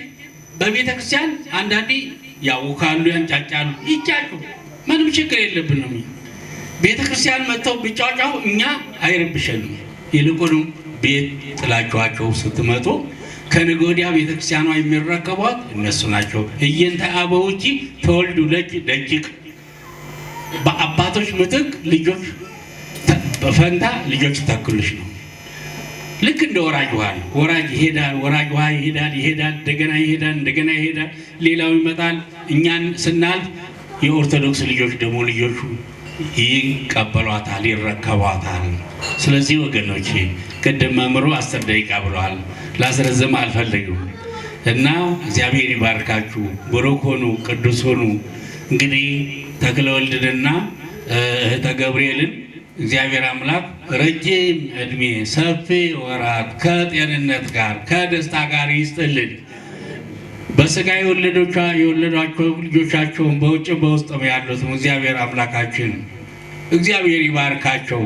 Speaker 4: በቤተክርስቲያን አንዳንዴ ያውካሉ፣ ያንጫጫሉ፣ ይጫጩ፣ ምንም ችግር የለብንም። ቤተክርስቲያን መጥተው ቢጫጫው እኛ አይረብሸንም። ይልቁንም ቤት ጥላችኋቸው ስትመጡ ከነገ ወዲያ ቤተክርስቲያኗ የሚረከቧት እነሱ ናቸው። እየንተ አበውጪ ተወልዱ ለጅ ደጅቅ በአባቶች ምትክ ልጆች በፈንታ ልጆች ተክሉሽ ነው። ልክ እንደ ወራጅ ውሃ ነው። ወራጅ ይሄዳል፣ ወራጅ ውሃ ይሄዳል፣ እንደገና ይሄዳል፣ እንደገና ይሄዳል፣ ሌላው ይመጣል። እኛን ስናልፍ የኦርቶዶክስ ልጆች ደግሞ ልጆቹ ይቀበሏታል፣ ይረከቧታል። ስለዚህ ወገኖቼ ቅድም መምህሩ 10 ደቂቃ ብለዋል። ላስረዝም አልፈለግም እና እግዚአብሔር ይባርካችሁ። ብሩክ ሆኑ፣ ቅዱስ ሆኑ። እንግዲህ ተክለወልድንና እህተ ገብርኤልን እግዚአብሔር አምላክ ረጅም እድሜ ሰፊ ወራት ከጤንነት ጋር ከደስታ ጋር ይስጥልን። በስጋ የወለዷቸው ልጆቻቸውን በውጭ በውስጥም ያሉትም እግዚአብሔር አምላካችን እግዚአብሔር ይባርካቸው።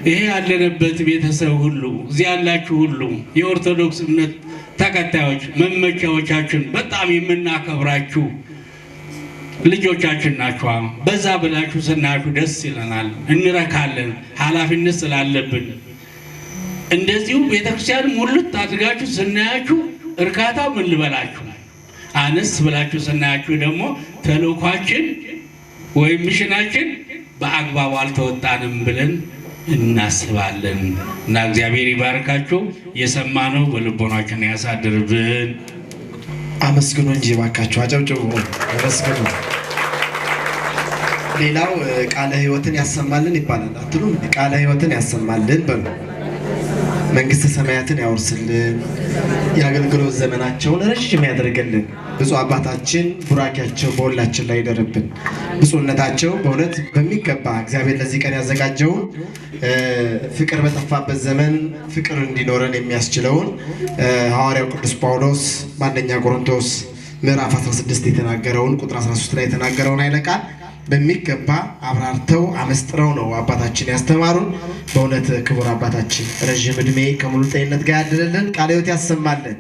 Speaker 4: ይሄ ያለንበት ቤተሰብ ሁሉ እዚህ ያላችሁ ሁሉ የኦርቶዶክስ እምነት ተከታዮች መመኪያዎቻችን በጣም የምናከብራችሁ ልጆቻችን ናችሁ። በዛ ብላችሁ ስናችሁ ደስ ይለናል፣ እንረካለን። ኃላፊነት ስላለብን እንደዚሁ ቤተክርስቲያን ሙሉት አድርጋችሁ ስናያችሁ እርካታው ምን ልበላችሁ አነስ ብላችሁ ስናያችሁ ደግሞ ተልእኳችን ወይም ሚሽናችን በአግባቡ አልተወጣንም ብለን እናስባለን። እና እግዚአብሔር ይባርካችሁ። የሰማነው በልቦናችን ያሳድርብን።
Speaker 3: አመስግኑ እንጂ ባካችሁ፣ አጨብጭቡ፣ አመስግኑ። ሌላው ቃለ ሕይወትን ያሰማልን ይባላል አትሉም? ቃለ ሕይወትን ያሰማልን በሉ። መንግስተ ሰማያትን ያወርስልን፣ የአገልግሎት ዘመናቸውን ረጅም ያደርግልን። ብፁዕ አባታችን ቡራኪያቸው በሁላችን ላይ ይደርብን። ብፁዕነታቸው በእውነት በሚገባ እግዚአብሔር ለዚህ ቀን ያዘጋጀውን ፍቅር በጠፋበት ዘመን ፍቅር እንዲኖረን የሚያስችለውን ሐዋርያው ቅዱስ ጳውሎስ በአንደኛ ቆሮንቶስ ምዕራፍ 16 የተናገረውን ቁጥር 13 ላይ የተናገረውን ኃይለ ቃል በሚገባ አብራርተው አመስጥረው ነው አባታችን ያስተማሩን። በእውነት ክቡር አባታችን ረዥም ዕድሜ ከሙሉ ጤንነት ጋር ያድልልን፣ ቃለ ሕይወት ያሰማልን።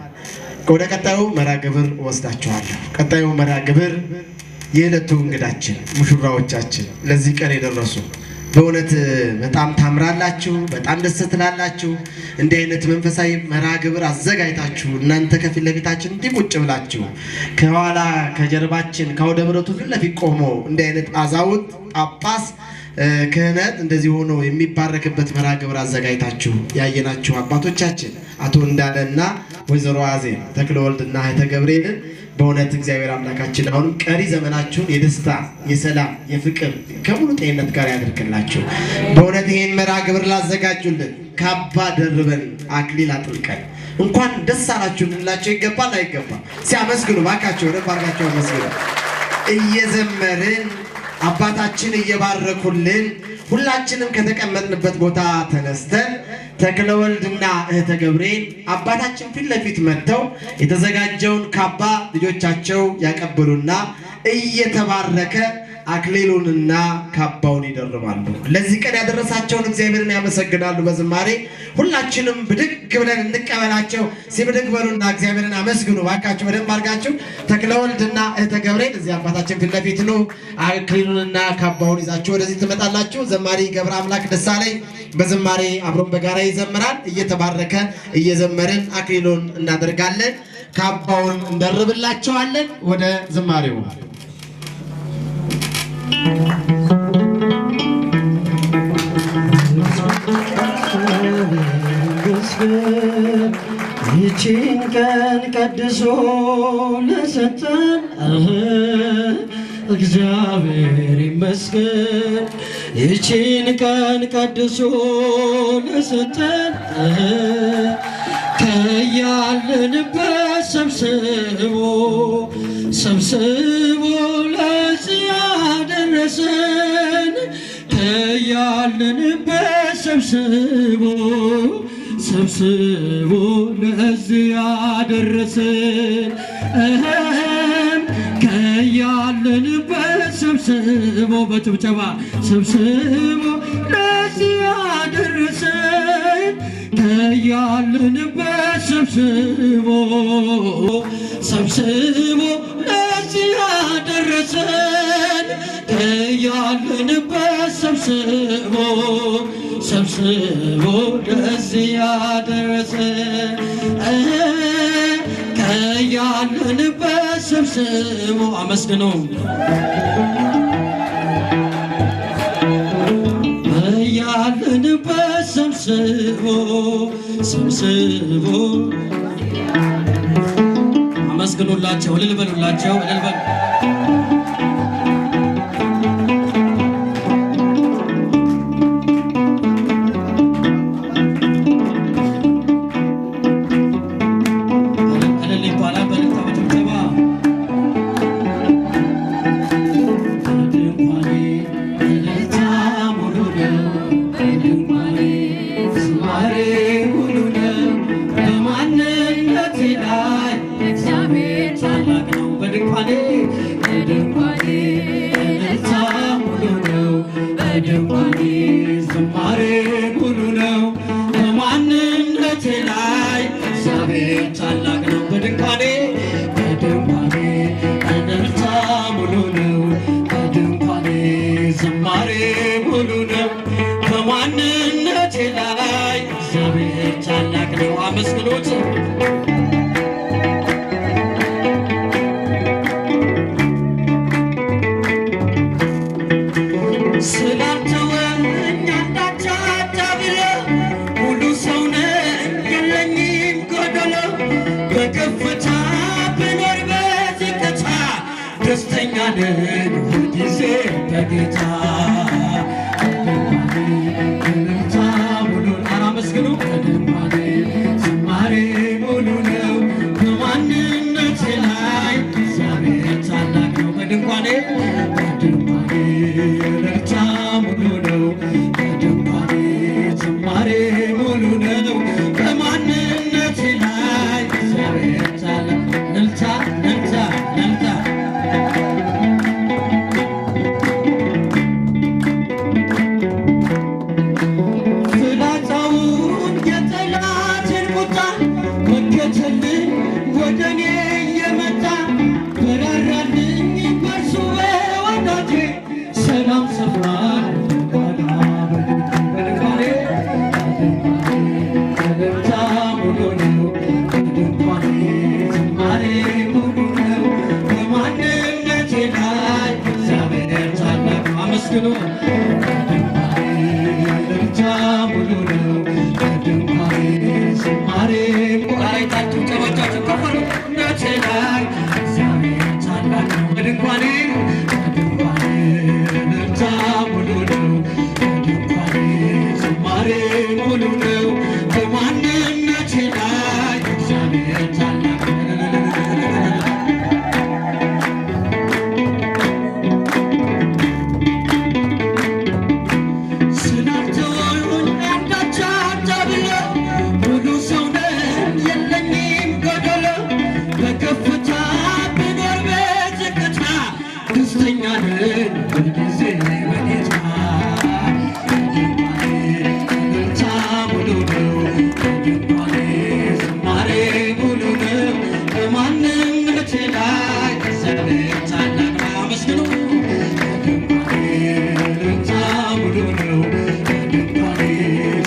Speaker 3: ወደ ቀጣዩ መርሐ ግብር ወስዳችኋለሁ። ቀጣዩ መርሐ ግብር የዕለቱ እንግዳችን ሙሽራዎቻችን ለዚህ ቀን የደረሱ በእውነት በጣም ታምራላችሁ፣ በጣም ደስ ትላላችሁ። እንዲህ አይነት መንፈሳዊ መርሐ ግብር አዘጋጅታችሁ እናንተ ከፊት ለፊታችን እንዲህ ቁጭ ብላችሁ ከኋላ ከጀርባችን ከአውደ ምሕረቱ ፊት ለፊት ቆሞ እንዲህ አይነት አዛውንት ጳጳስ ክህነት እንደዚህ ሆኖ የሚባረክበት መርሐ ግብር አዘጋጅታችሁ ያየናችሁ አባቶቻችን አቶ እንዳለና ወይዘሮ አዜብ ተክለወልድና እህተ ገብርኤልን በእውነት እግዚአብሔር አምላካችን አሁንም ቀሪ ዘመናችሁን የደስታ የሰላም የፍቅር ከሙሉ ጤንነት ጋር ያደርግላችሁ። በእውነት ይህን መርሐ ግብር ላዘጋጁልን ካባ ደርበን አክሊል አጥልቀን እንኳን ደስ አላችሁ እንላቸው ይገባል አይገባም? ሲያመስግኑ ባካቸው ወደ ባርካቸው አመስግኑ። እየዘመርን አባታችን እየባረኩልን ሁላችንም ከተቀመጥንበት ቦታ ተነስተን ተክለወልድና እህተ ገብርኤል አባታችን ፊት ለፊት መጥተው የተዘጋጀውን ካባ ልጆቻቸው ያቀብሉና እየተባረከ አክሊሉንና ካባውን ይደርባሉ። ለዚህ ቀን ያደረሳቸውን እግዚአብሔርን ያመሰግናሉ። በዝማሬ ሁላችንም ብድግ ብለን እንቀበላቸው። ሲብድግ በሉና እግዚአብሔርን አመስግኑ ባካችሁ። በደንብ አድርጋችሁ ተክለወልድና እህተ ገብርኤል እዚህ አባታችን ፊት ለፊት ነው። አክሊሉንና ካባውን ይዛችሁ ወደዚህ ትመጣላችሁ። ዘማሪ ገብረ አምላክ ደሳለኝ በዝማሬ አብሮን በጋራ ይዘምራል። እየተባረከ እየዘመርን አክሊሉን እናደርጋለን፣ ካባውን እንደርብላቸዋለን። ወደ ዝማሬው
Speaker 6: ይህችን ቀን ቀድሶ ለሰጠን እግዚአብሔር ይመስገን። ይህችን ቀን ቀድሶ ለሰጠን ከያለንበት ሰብስቦ ለዚህ ያደረሰን ከያለንበት ሰብስቦ ለዚህ ያደረሰን ከያለንበት ሰብስቦ በጭብጨባ ሰብስቦ ለዚህ ያደረሰን ከያለንበት ሰብስቦ ለዚህ ያደረሰን ከያለንበት ሰብስቦ ለዚህ ያደረሰን ከያለንበት ሰብስቦ አመስግኑ። ከያለንበት ሰብስቦ አመስግኑላቸው፣ እልል በሉላቸው፣ እልል በሉ። ዝማሬ ሙሉ ነው በማንነቴ ላይ እግዚአብሔር ተመለሰልኝ ወደ እኔ የመጣ በራራልኝ በእርሱ በወዳጄ ሰላም ሰፍኗል በድንኳኔ እልልታ ሙሉ ነው በድንኳኔ ዝማሬ ሙሉ ነው በማንነቴ ላይ እግዚአብሔር ታላቅ ነው። አመስግኑ እልልታ ሙሉ ነው በድንኳኔ ዝማሬ ሙቃይታችሁ ጨበጫችሁ ከፈሉ ነቴ ላይ እግዚአብሔር ታላቅ ነው። በድንኳኔ እልልታ ሙሉ ነው በድንኳኔ ዝማሬ ሙሉ ነው በማንነቴ ላይ እግዚአብሔር ታላቅ ስላልተወኝ አንዳች አታብለው ሙሉ ሰው ነኝ የለኝም ጎደሎ በከፍታ ብኖር በዝቅታ ደስተኛ ነኝ ሁልጊዜ በጌታ እልልታ ሙሉ ነው በድንኳኔ ዝማሬ ሙሉ ነው በማንነቴ ላይ እግዚአብሔር ታላቅ ነው። አመስግኑ በድንኳኔ እልልታ ሙሉ ነው በድንኳኔ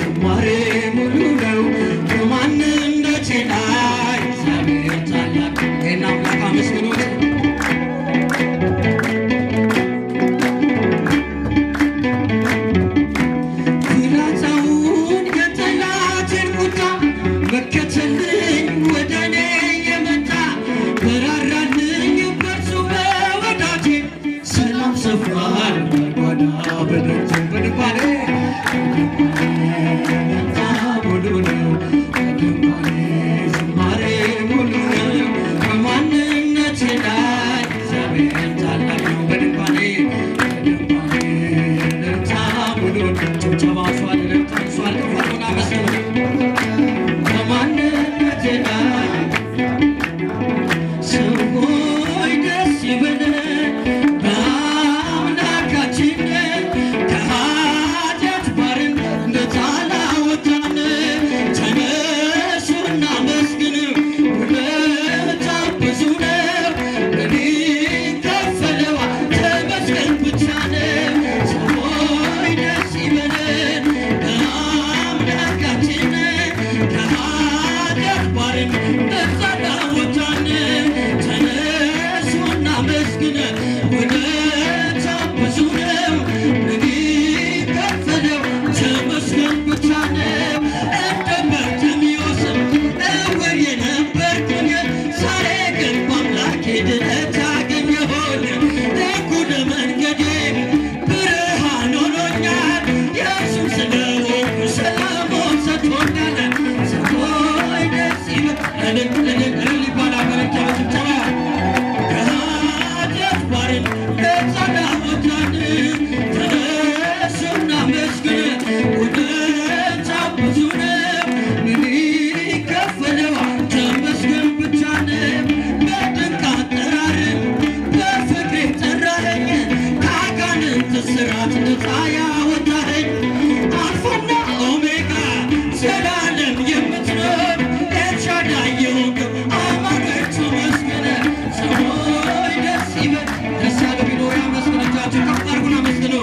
Speaker 6: ዝማሬ ሙሉ ነው በማንነቴ ላይ እግዚአብሔር ታላቅ ነው። ይህን አምላክ አመስግኑት። ፍላጻውን የጠላትን ቁጣ መከተልኝ ወደ እኔ የመጣ በራራልኝ በእርሱ በወዳጄ ሰላም ሰፍሯል በጓዳ በደጅ በድንኳኔ እልልታ ሙሉ ነው በድንኳኔ ዝማሬ ሙሉ ነው በማንነቴ ላይ እግዚአብሔር ታላቅ ነው። በድንኳኔ እልልታ ሙሉ ነው። ጭብጨባ አንሷል፣ እልልታ አንሷል። ከፋሉን አመስግኑ በማንነቴ ላይ ሰዎች ደስ ይበለን በአምላካችን ከኃጢአት ባርነት ነፃ ላወጣን ተነሱና መስግን ውለታው ብዙ ነው የሚከፈለው ተመስገን ብቻ ነው። ሰዎች ደስ ይበለን በአምላካችን ከኃጢአት ባርነት ነፃ ላወጣን ተነሱና መስግን ውለታው ብዙ ነው የሚከፈለው ተመስገን ብቻ ነው። እንደ በርጤሜዎስ ዕውር የነበርኩኝ ዛሬ ግን በአምላኬ ድነት አገኘሁኝ። እኩለ መንገዴ ብርሃን ሆኖኛል ኢየሱስ ስለሆንኩ ሰላሙን ሰጥቶኛል። ሰዎች ደስ ይበለን እልል ይባላል በእልልታ በጭብጨባ ከኃጢአት ባርነት ነፃ ላወጣን ተነሱና መስግን ውለታው ብዙ ነው የሚከፈለው ተመስገን ብቻ ነው። በድንቅ አጠራር በፍቅሬ ጠራኸኝ ከአጋንንት እስራት ነፃ ያወጣኸኝ አልፋና ኦሜጋ ዘላለም የምትኖር ኤልሻዳይ የሆንክ አማኑኤል ተመስገን። ሰዎች ደስ ይበል ደስ ያለው ቢኖር ያመስግን። እጃችሁ ከፍ አድርጉና አመስግኑ።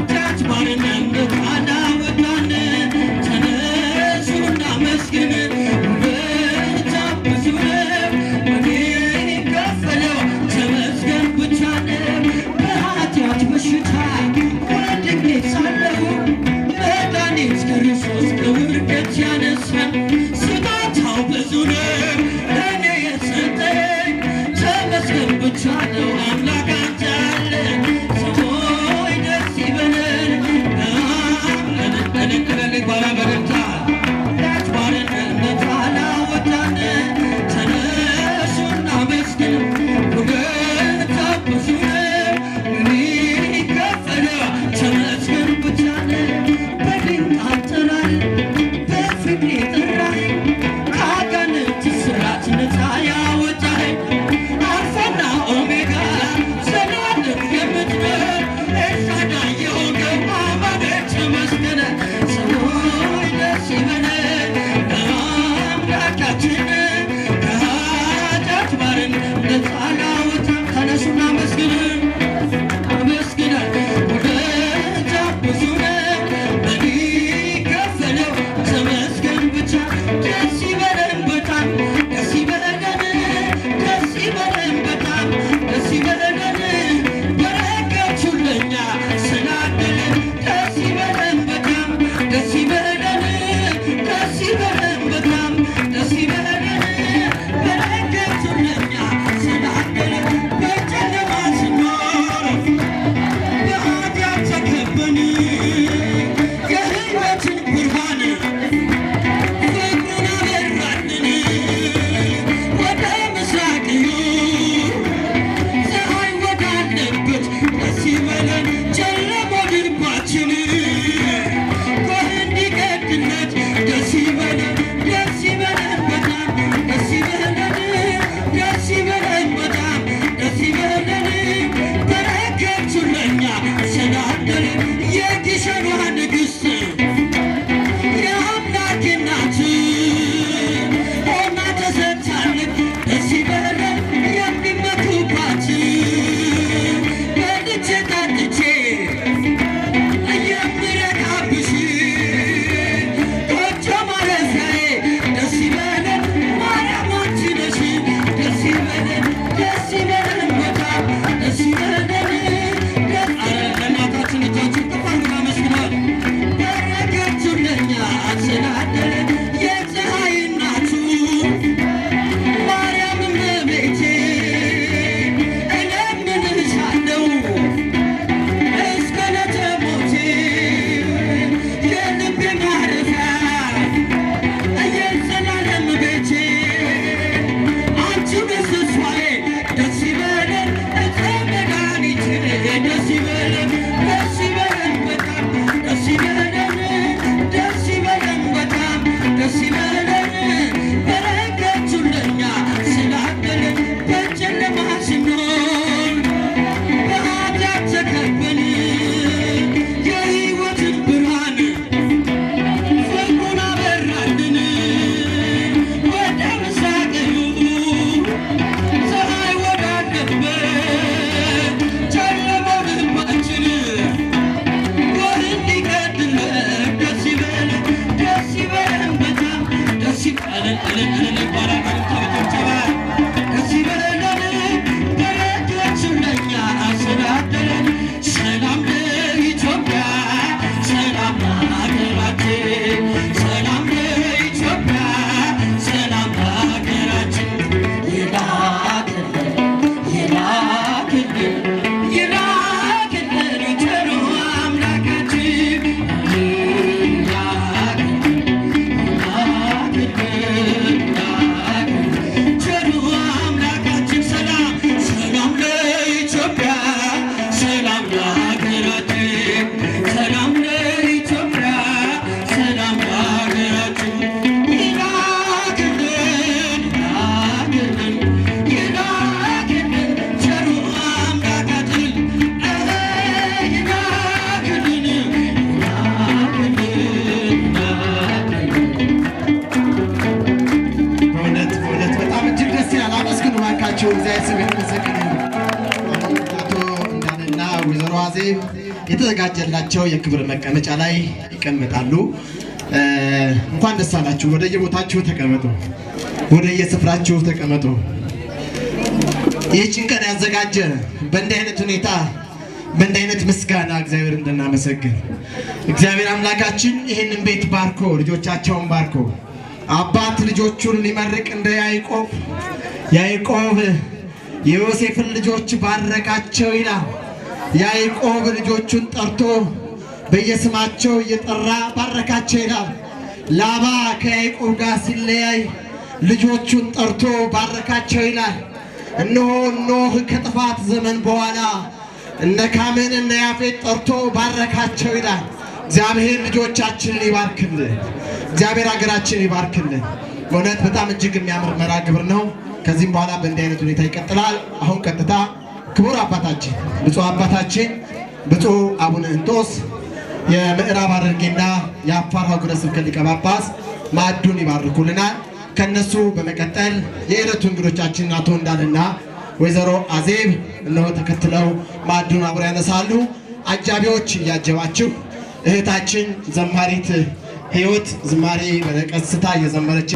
Speaker 6: ኃጢአት ባርነት ነፃ ላወጣን ተነሱና መስግን ውለታው ብዙ ነው የሚከፈለው ተመስገን ብቻ ነው። በኃጢአት በሽታ ወድቄ ሳለሁ መድኃኒት ክርስቶስ ከውድቀት ያነሳኝ ስጦታው ብዙ ነው ለእኔ የሰጠኝ ተመስገን ብቻ ነው። አምላክ አንተ አለ። ሰዎች ደስ ይበለን እልል ይባላል በእልልታ ኃጢአት ባርነት ነፃ ላወጣን ተነሱና መስግን ውለታው ብዙ ነው የሚከፈለው ተመስገን ብቻ ነው። በድንቅ አጠራር በፍቅሬ ጠራኸኝ ከአጋንንት እስራት ነፃ ያወጣኸኝ አልፋና ኦሜጋ
Speaker 3: የተዘጋጀላቸው የክብር መቀመጫ ላይ ይቀመጣሉ። እንኳን ደስ አላችሁ። ወደ የቦታችሁ ተቀመጡ። ወደ የስፍራችሁ ተቀመጡ። ይህችን ቀን ያዘጋጀ በእንዲህ አይነት ሁኔታ በእንዲህ አይነት ምስጋና እግዚአብሔር እንድናመሰግን እግዚአብሔር አምላካችን ይህንን ቤት ባርኮ ልጆቻቸውን ባርኮ አባት ልጆቹን ሊመርቅ እንደ ያዕቆብ የዮሴፍን ልጆች ባረካቸው ይላል። ያዕቆብ ልጆቹን ጠርቶ በየስማቸው እየጠራ ባረካቸው ይላል። ላባ ከያዕቆብ ጋር ሲለያይ ልጆቹን ጠርቶ ባረካቸው ይላል። እነሆ ኖህ ከጥፋት ዘመን በኋላ እነ ካምን እነ ያፌት ጠርቶ ባረካቸው ይላል። እግዚአብሔር ልጆቻችንን ይባርክልን። እግዚአብሔር ሀገራችንን ይባርክልን። በእውነት በጣም እጅግ የሚያምር መርሃ ግብር ነው። ከዚህም በኋላ በእንዲህ አይነት ሁኔታ ይቀጥላል። አሁን ቀጥታ ክቡር አባታችን ብፁዕ አባታችን ብፁዕ አቡነ እንጦስ የምዕራብ ሐረርጌና የአፋር ሀገረ ስብከት ሊቀ ጳጳስ ማዕዱን ይባርኩልናል። ከነሱ በመቀጠል የዕለቱ እንግዶቻችን አቶ እንዳለና ወይዘሮ አዜብ እነሆ ተከትለው ማዕዱን አብረው ያነሳሉ። አጃቢዎች እያጀባችሁ እህታችን ዘማሪት ሕይወት ዝማሬ በቀስታ እየዘመረች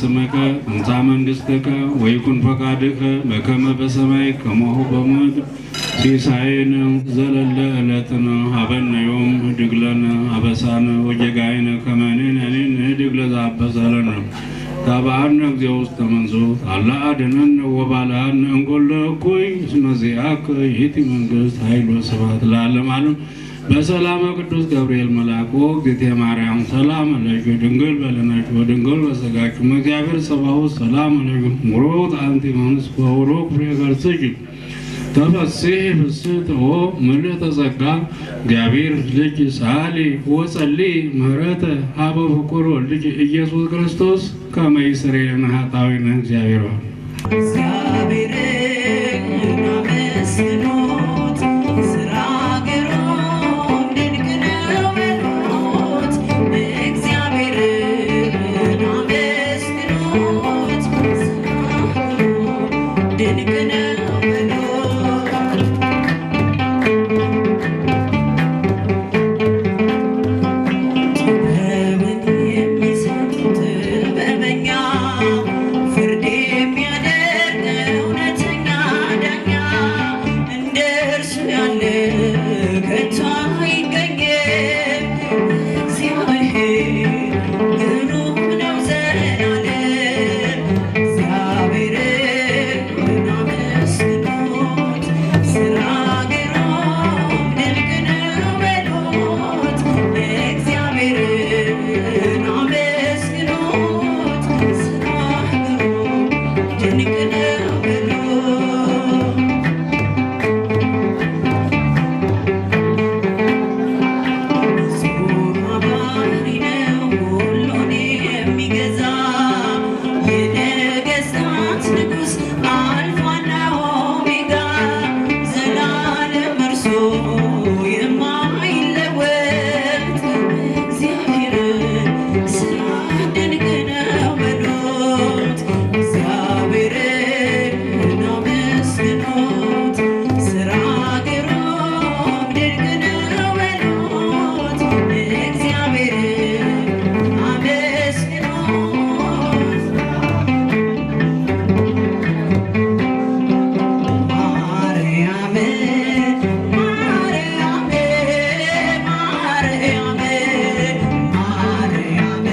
Speaker 4: ስምከ እንታ መንግሥትከ ወይኩን ፈቃድከ በከመ በሰማይ ከማሁ በምድር ሲሳየነ ዘለለ ዕለትነ ሀበነ ዮም ህድግ ለነ አበሳነ ወጌጋየነ ከመ ንሕነኒ ንህድግ ለዘአበሰ ለነ ታብአነ እግዚኦ ውስተ መንሱት አላ አድኅነነ ወባልሐነ እምኩሉ እኩይ እስመ ዚአከ ይእቲ መንግሥት ኃይል ወስብሐት ለዓለመ ዓለም። በሰላመ ቅዱስ ገብርኤል መልአክ ወእግዝእትየ ማርያም ሰላም ለኪ ድንግል በለነኪ ወድንግል በሥጋኪ እግዚአብሔር ጸባኦት ሰላም ለኪ ቡሩክት አንቲ እምአንስት ወቡሩክ ፍሬ ከርሥኪ ተፈሥሒ ፍስሕት ምልዕተ ጸጋ እግዚአብሔር ልጅ ሳሊ ወጸልይ ምህረተ ሀበ ፍቁር ወልድኪ ኢየሱስ ክርስቶስ ከመ ይስረይ ለነ ኃጣውኢነ እግዚአብሔር
Speaker 2: እግዚአብሔርን አመስግኑት፣ ሥራ ግሩም ድንቅ ነው በሉት። እግዚአብሔርን አመስግኑት፣ ሥራ ግሩም ድንቅ ነው በሉት። ጥበብን የሚሰጥ ጥበበኛ ፍርድ የሚያደርግ እውነተኛ ዳኛ እንደ እርሱ ያለ ከቶ አይገኝም። እግዚአብሔር ግሩም ነው ዘላለም። እግዚአብሔርን አመስግኑት፣ ሥራ ግሩም ድንቅ ነው በሉት። እግዚአብሔርን አመስግኑት፣ ሥራ ግሩም ድንቅ ነው በሉት። መዝሙር አባሪ ነው ሁሉን የሚገዛ የነገሥታት ንጉሥ አልፋና ኦሜጋ ዘላለም እርሱ የማይለወጥ እግዚአብሔርን ሥራ ድንቅ ነው በሉት። እግዚአብሔርን አመስግኑት፣ ሥራ ግሩም ድንቅ ነው በሉት። እግዚአብሔርን አመስግኑት። ማርያም ማርያም ማርያም ማርያም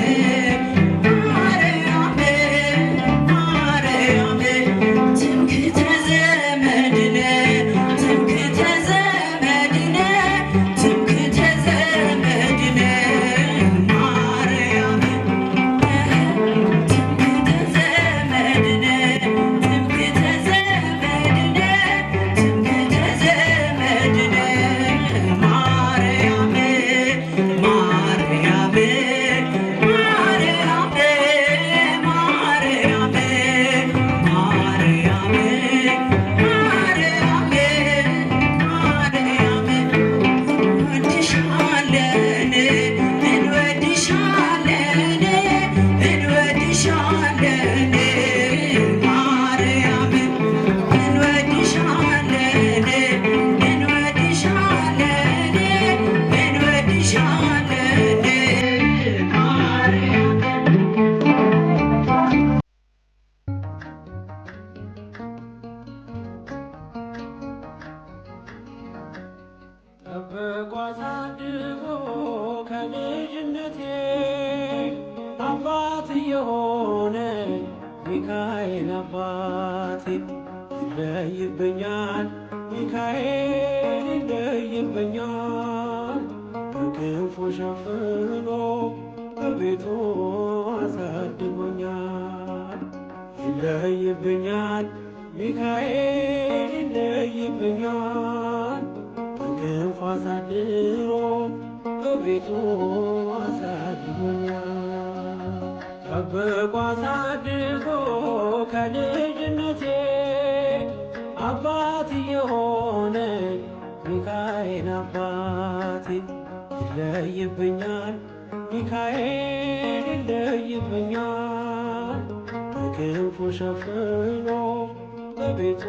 Speaker 2: ማርያም ትምክህተ ዘመድነ ትምክህተ ዘመድነ ትምክህተ ዘመድነ ማርያም ትምክህተ ዘመድነ ትምክህተ ዘመድነ ትምክህተ ዘመድነ ማርያም ማርያም ማርያም ማርያም ማርያም ማርያም እንወድሻለን እንወድሻለን እንወድሻለን ማርያም እንወድሻለን እንወድሻለን እንወድሻለን ማርያም
Speaker 7: ጠብቆ አሳድጎ ከልጅነቴ አባት የሆነ ሚካኤል አባቴ ይለይብኛል፣ ሚካኤል ይለይብኛል። በክንፉ ሸፍኖ በቤቱ አሳድጎኛል። ይለይብኛል፣ ሚካኤል ይለይብኛል። በክንፉ አሳድሮ በቤቱ አሳድጎኛል። ጠብቆ አሳድጎ ከልጅነቴ አባት የሆነ ሚካኤል አባቴ ይለይብኛል፣ ሚካኤል ይለይብኛል። በክንፉ ሸፍኖ በቤቱ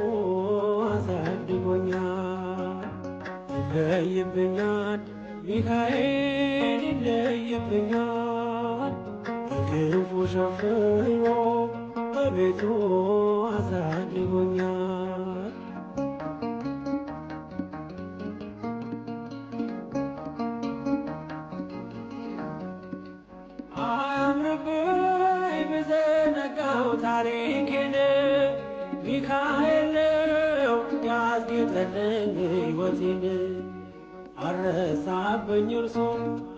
Speaker 7: አሳድጎኛል። ይለይብኛል፣ ሚካኤል ይለይብኛል። በክንፉ ሸፍኖ በቤቱ አሳድጎኛል። አያምርብኝ ብዘነጋው ታሪኬን ሚካኤል ነው ያስጌጠልኝ ሕይወቴን። አረሳብኝ እርሶ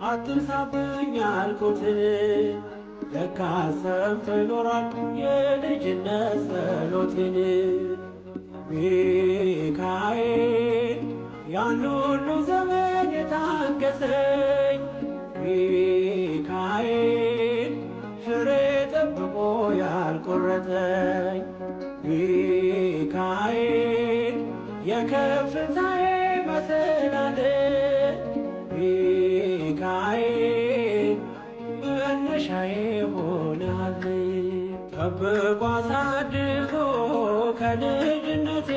Speaker 7: አትርሳብኝ ያልኩትን ለካስ ሰምቶ ይኖራል የልጅነት ጸሎቴን። ሚካኤል ያን ሁሉ ዘመን የታገሰኝ ሚካኤል ፍሬ ጠብቆ ያልቆረጠኝ ሚካኤል የከፍታዬ መሰላል ሚካኤል መነሻዬ ሆነሃል። ጠብቆ አሳድጎ ከልጅነቴ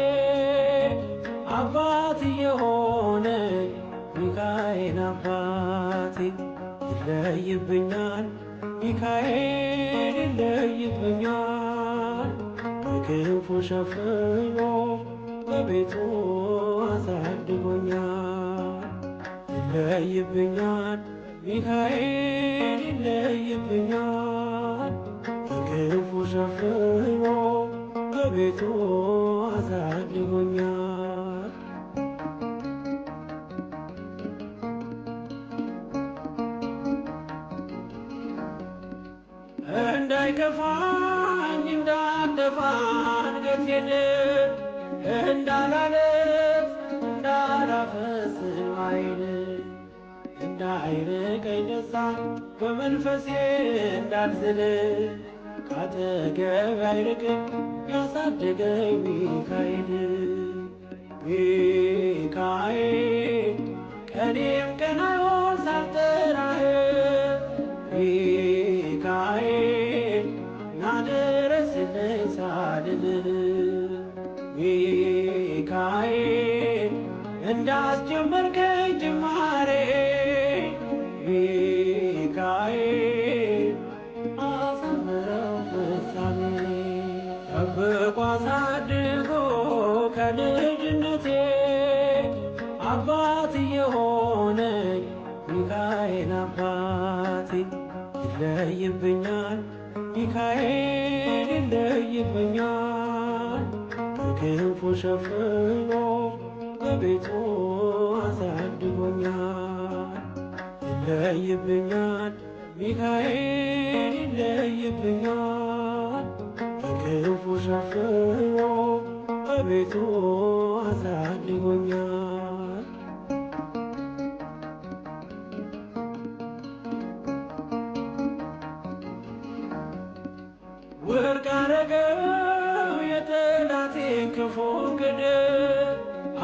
Speaker 7: አባት የሆነ ሚካኤል አባቴ ይለይብኛል ሚካኤል ይለይብኛል። በክንፉ ሸፍኖ በቤቱ አሳድጎኛል። ይለይብኛል ሚካኤል ይለይብኛል። በክንፉ ሸፍኖ በቤቱ አሳድጎኛል። እንዳይከፋኝ እንዳልደፋ አንገቴን እንዳላለቅስ እንዳላፈስ እንባዬን እንዳይርቀኝ ደስታ በመንፈሴ እንዳልዝል ካጠገቤ አይርቅም ያሳደገኝ ሚካኤል። ሚካኤል ቀኔም ቀን አይሆን ሳልጠራህ ሚካኤል ና ድረስልኝ ሳልልህ ሚካኤል እንዳስጀመርከኝ ጅማሬ ሚካኤል አሳምረው ፍጻሜ። ጠብቆ አሳድጎ ከልጅነቴ አባት የሆነኝ ሚካኤል አባቴ ይለይብኛል ሚካኤል ይለይብኛል። በክንፉ ሸፍኖ በቤቱ አሳድጎኛል። ይለይብኛል ሚካኤል ይለይብኛል። በክንፉ ሸፍኖ በቤቱ አሳድጎኛል። ወርቅ አረገው የጠላቴን ክፉ ግድብ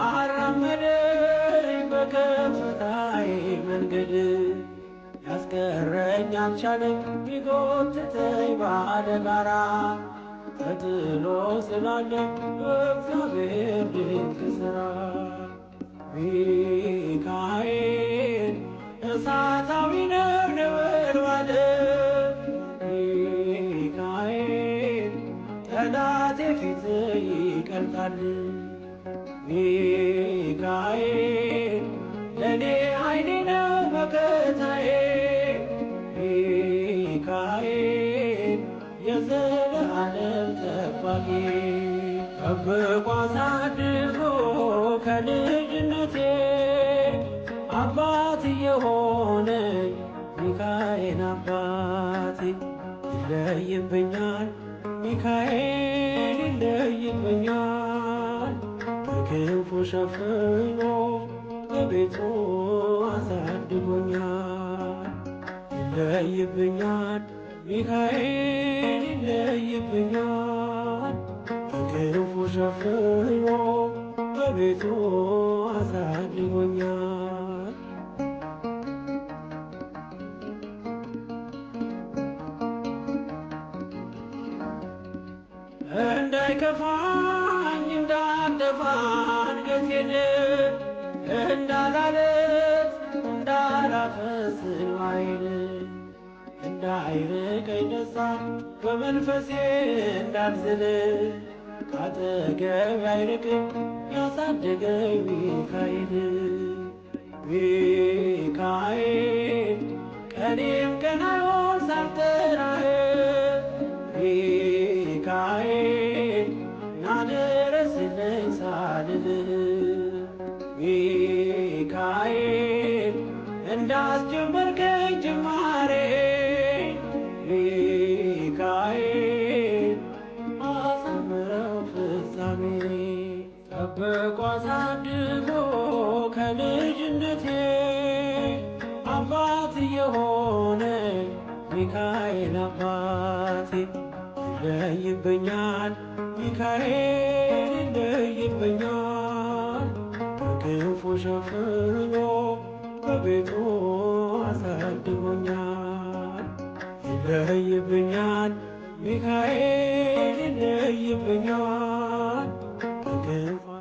Speaker 7: አራመደኝ በከፍታዬ መንገድ። ያስቀረኝ አልቻለም ቢጎትተኝ ባለጋራ ተጥሎ ስላለ በእግዚአብሔር ድንቅ ሥራ። ሚካኤል እሳታዊ ነው ነበልባል ሚካኤል ጠላቴ ፊት ይቀልጣል። ሚካኤል ለእኔ ኃይሌ ነው መከታዬ ሚካኤል የዘለዓለም ጠባቂ። ጠብቆ አሳድጎ ከልጅነቴ አባት የሆነኝ ሚካኤል አባቴ ይለይብኛል ሚካኤል ይለይብኛል። በክንፉ ሸፍኖ በቤቱ አሳድጎኛል። ይለይብኛል ሚካኤል ይለይብኛል። በክንፉ ሸፍኖ በቤቱ አሳድጎኛል። እንዳይከፋኝ እንዳልደፋ አንገቴን እንዳላለቅስ እንዳላፈስ እንባዬን እንዳይርቀኝ ደስታ በመንፈሴ እንዳልዝል ካጠገብ አይርቅም ያሳደገኝ ሚካኤል ሚካኤል ቀኔም ቀን አይሆን ሳልጠራህ ሚካኤል ናድረስልኝ ሳልልህ ሚካኤል እንዳስጀመርከኝ ጅማሬ ሚካኤል አሳምረው ፍጻሜ ጠብቆ አሳድጎ ከልጅነቴ አባት የሆነ ሚካኤል አባቴ ይለይብኛል ሚካኤል ይለይብኛል በክንፉ ሸፍኖ በቤቱ አሳድጎኛል ይለይብኛል ሚካኤል ይለይብኛል በክንፉ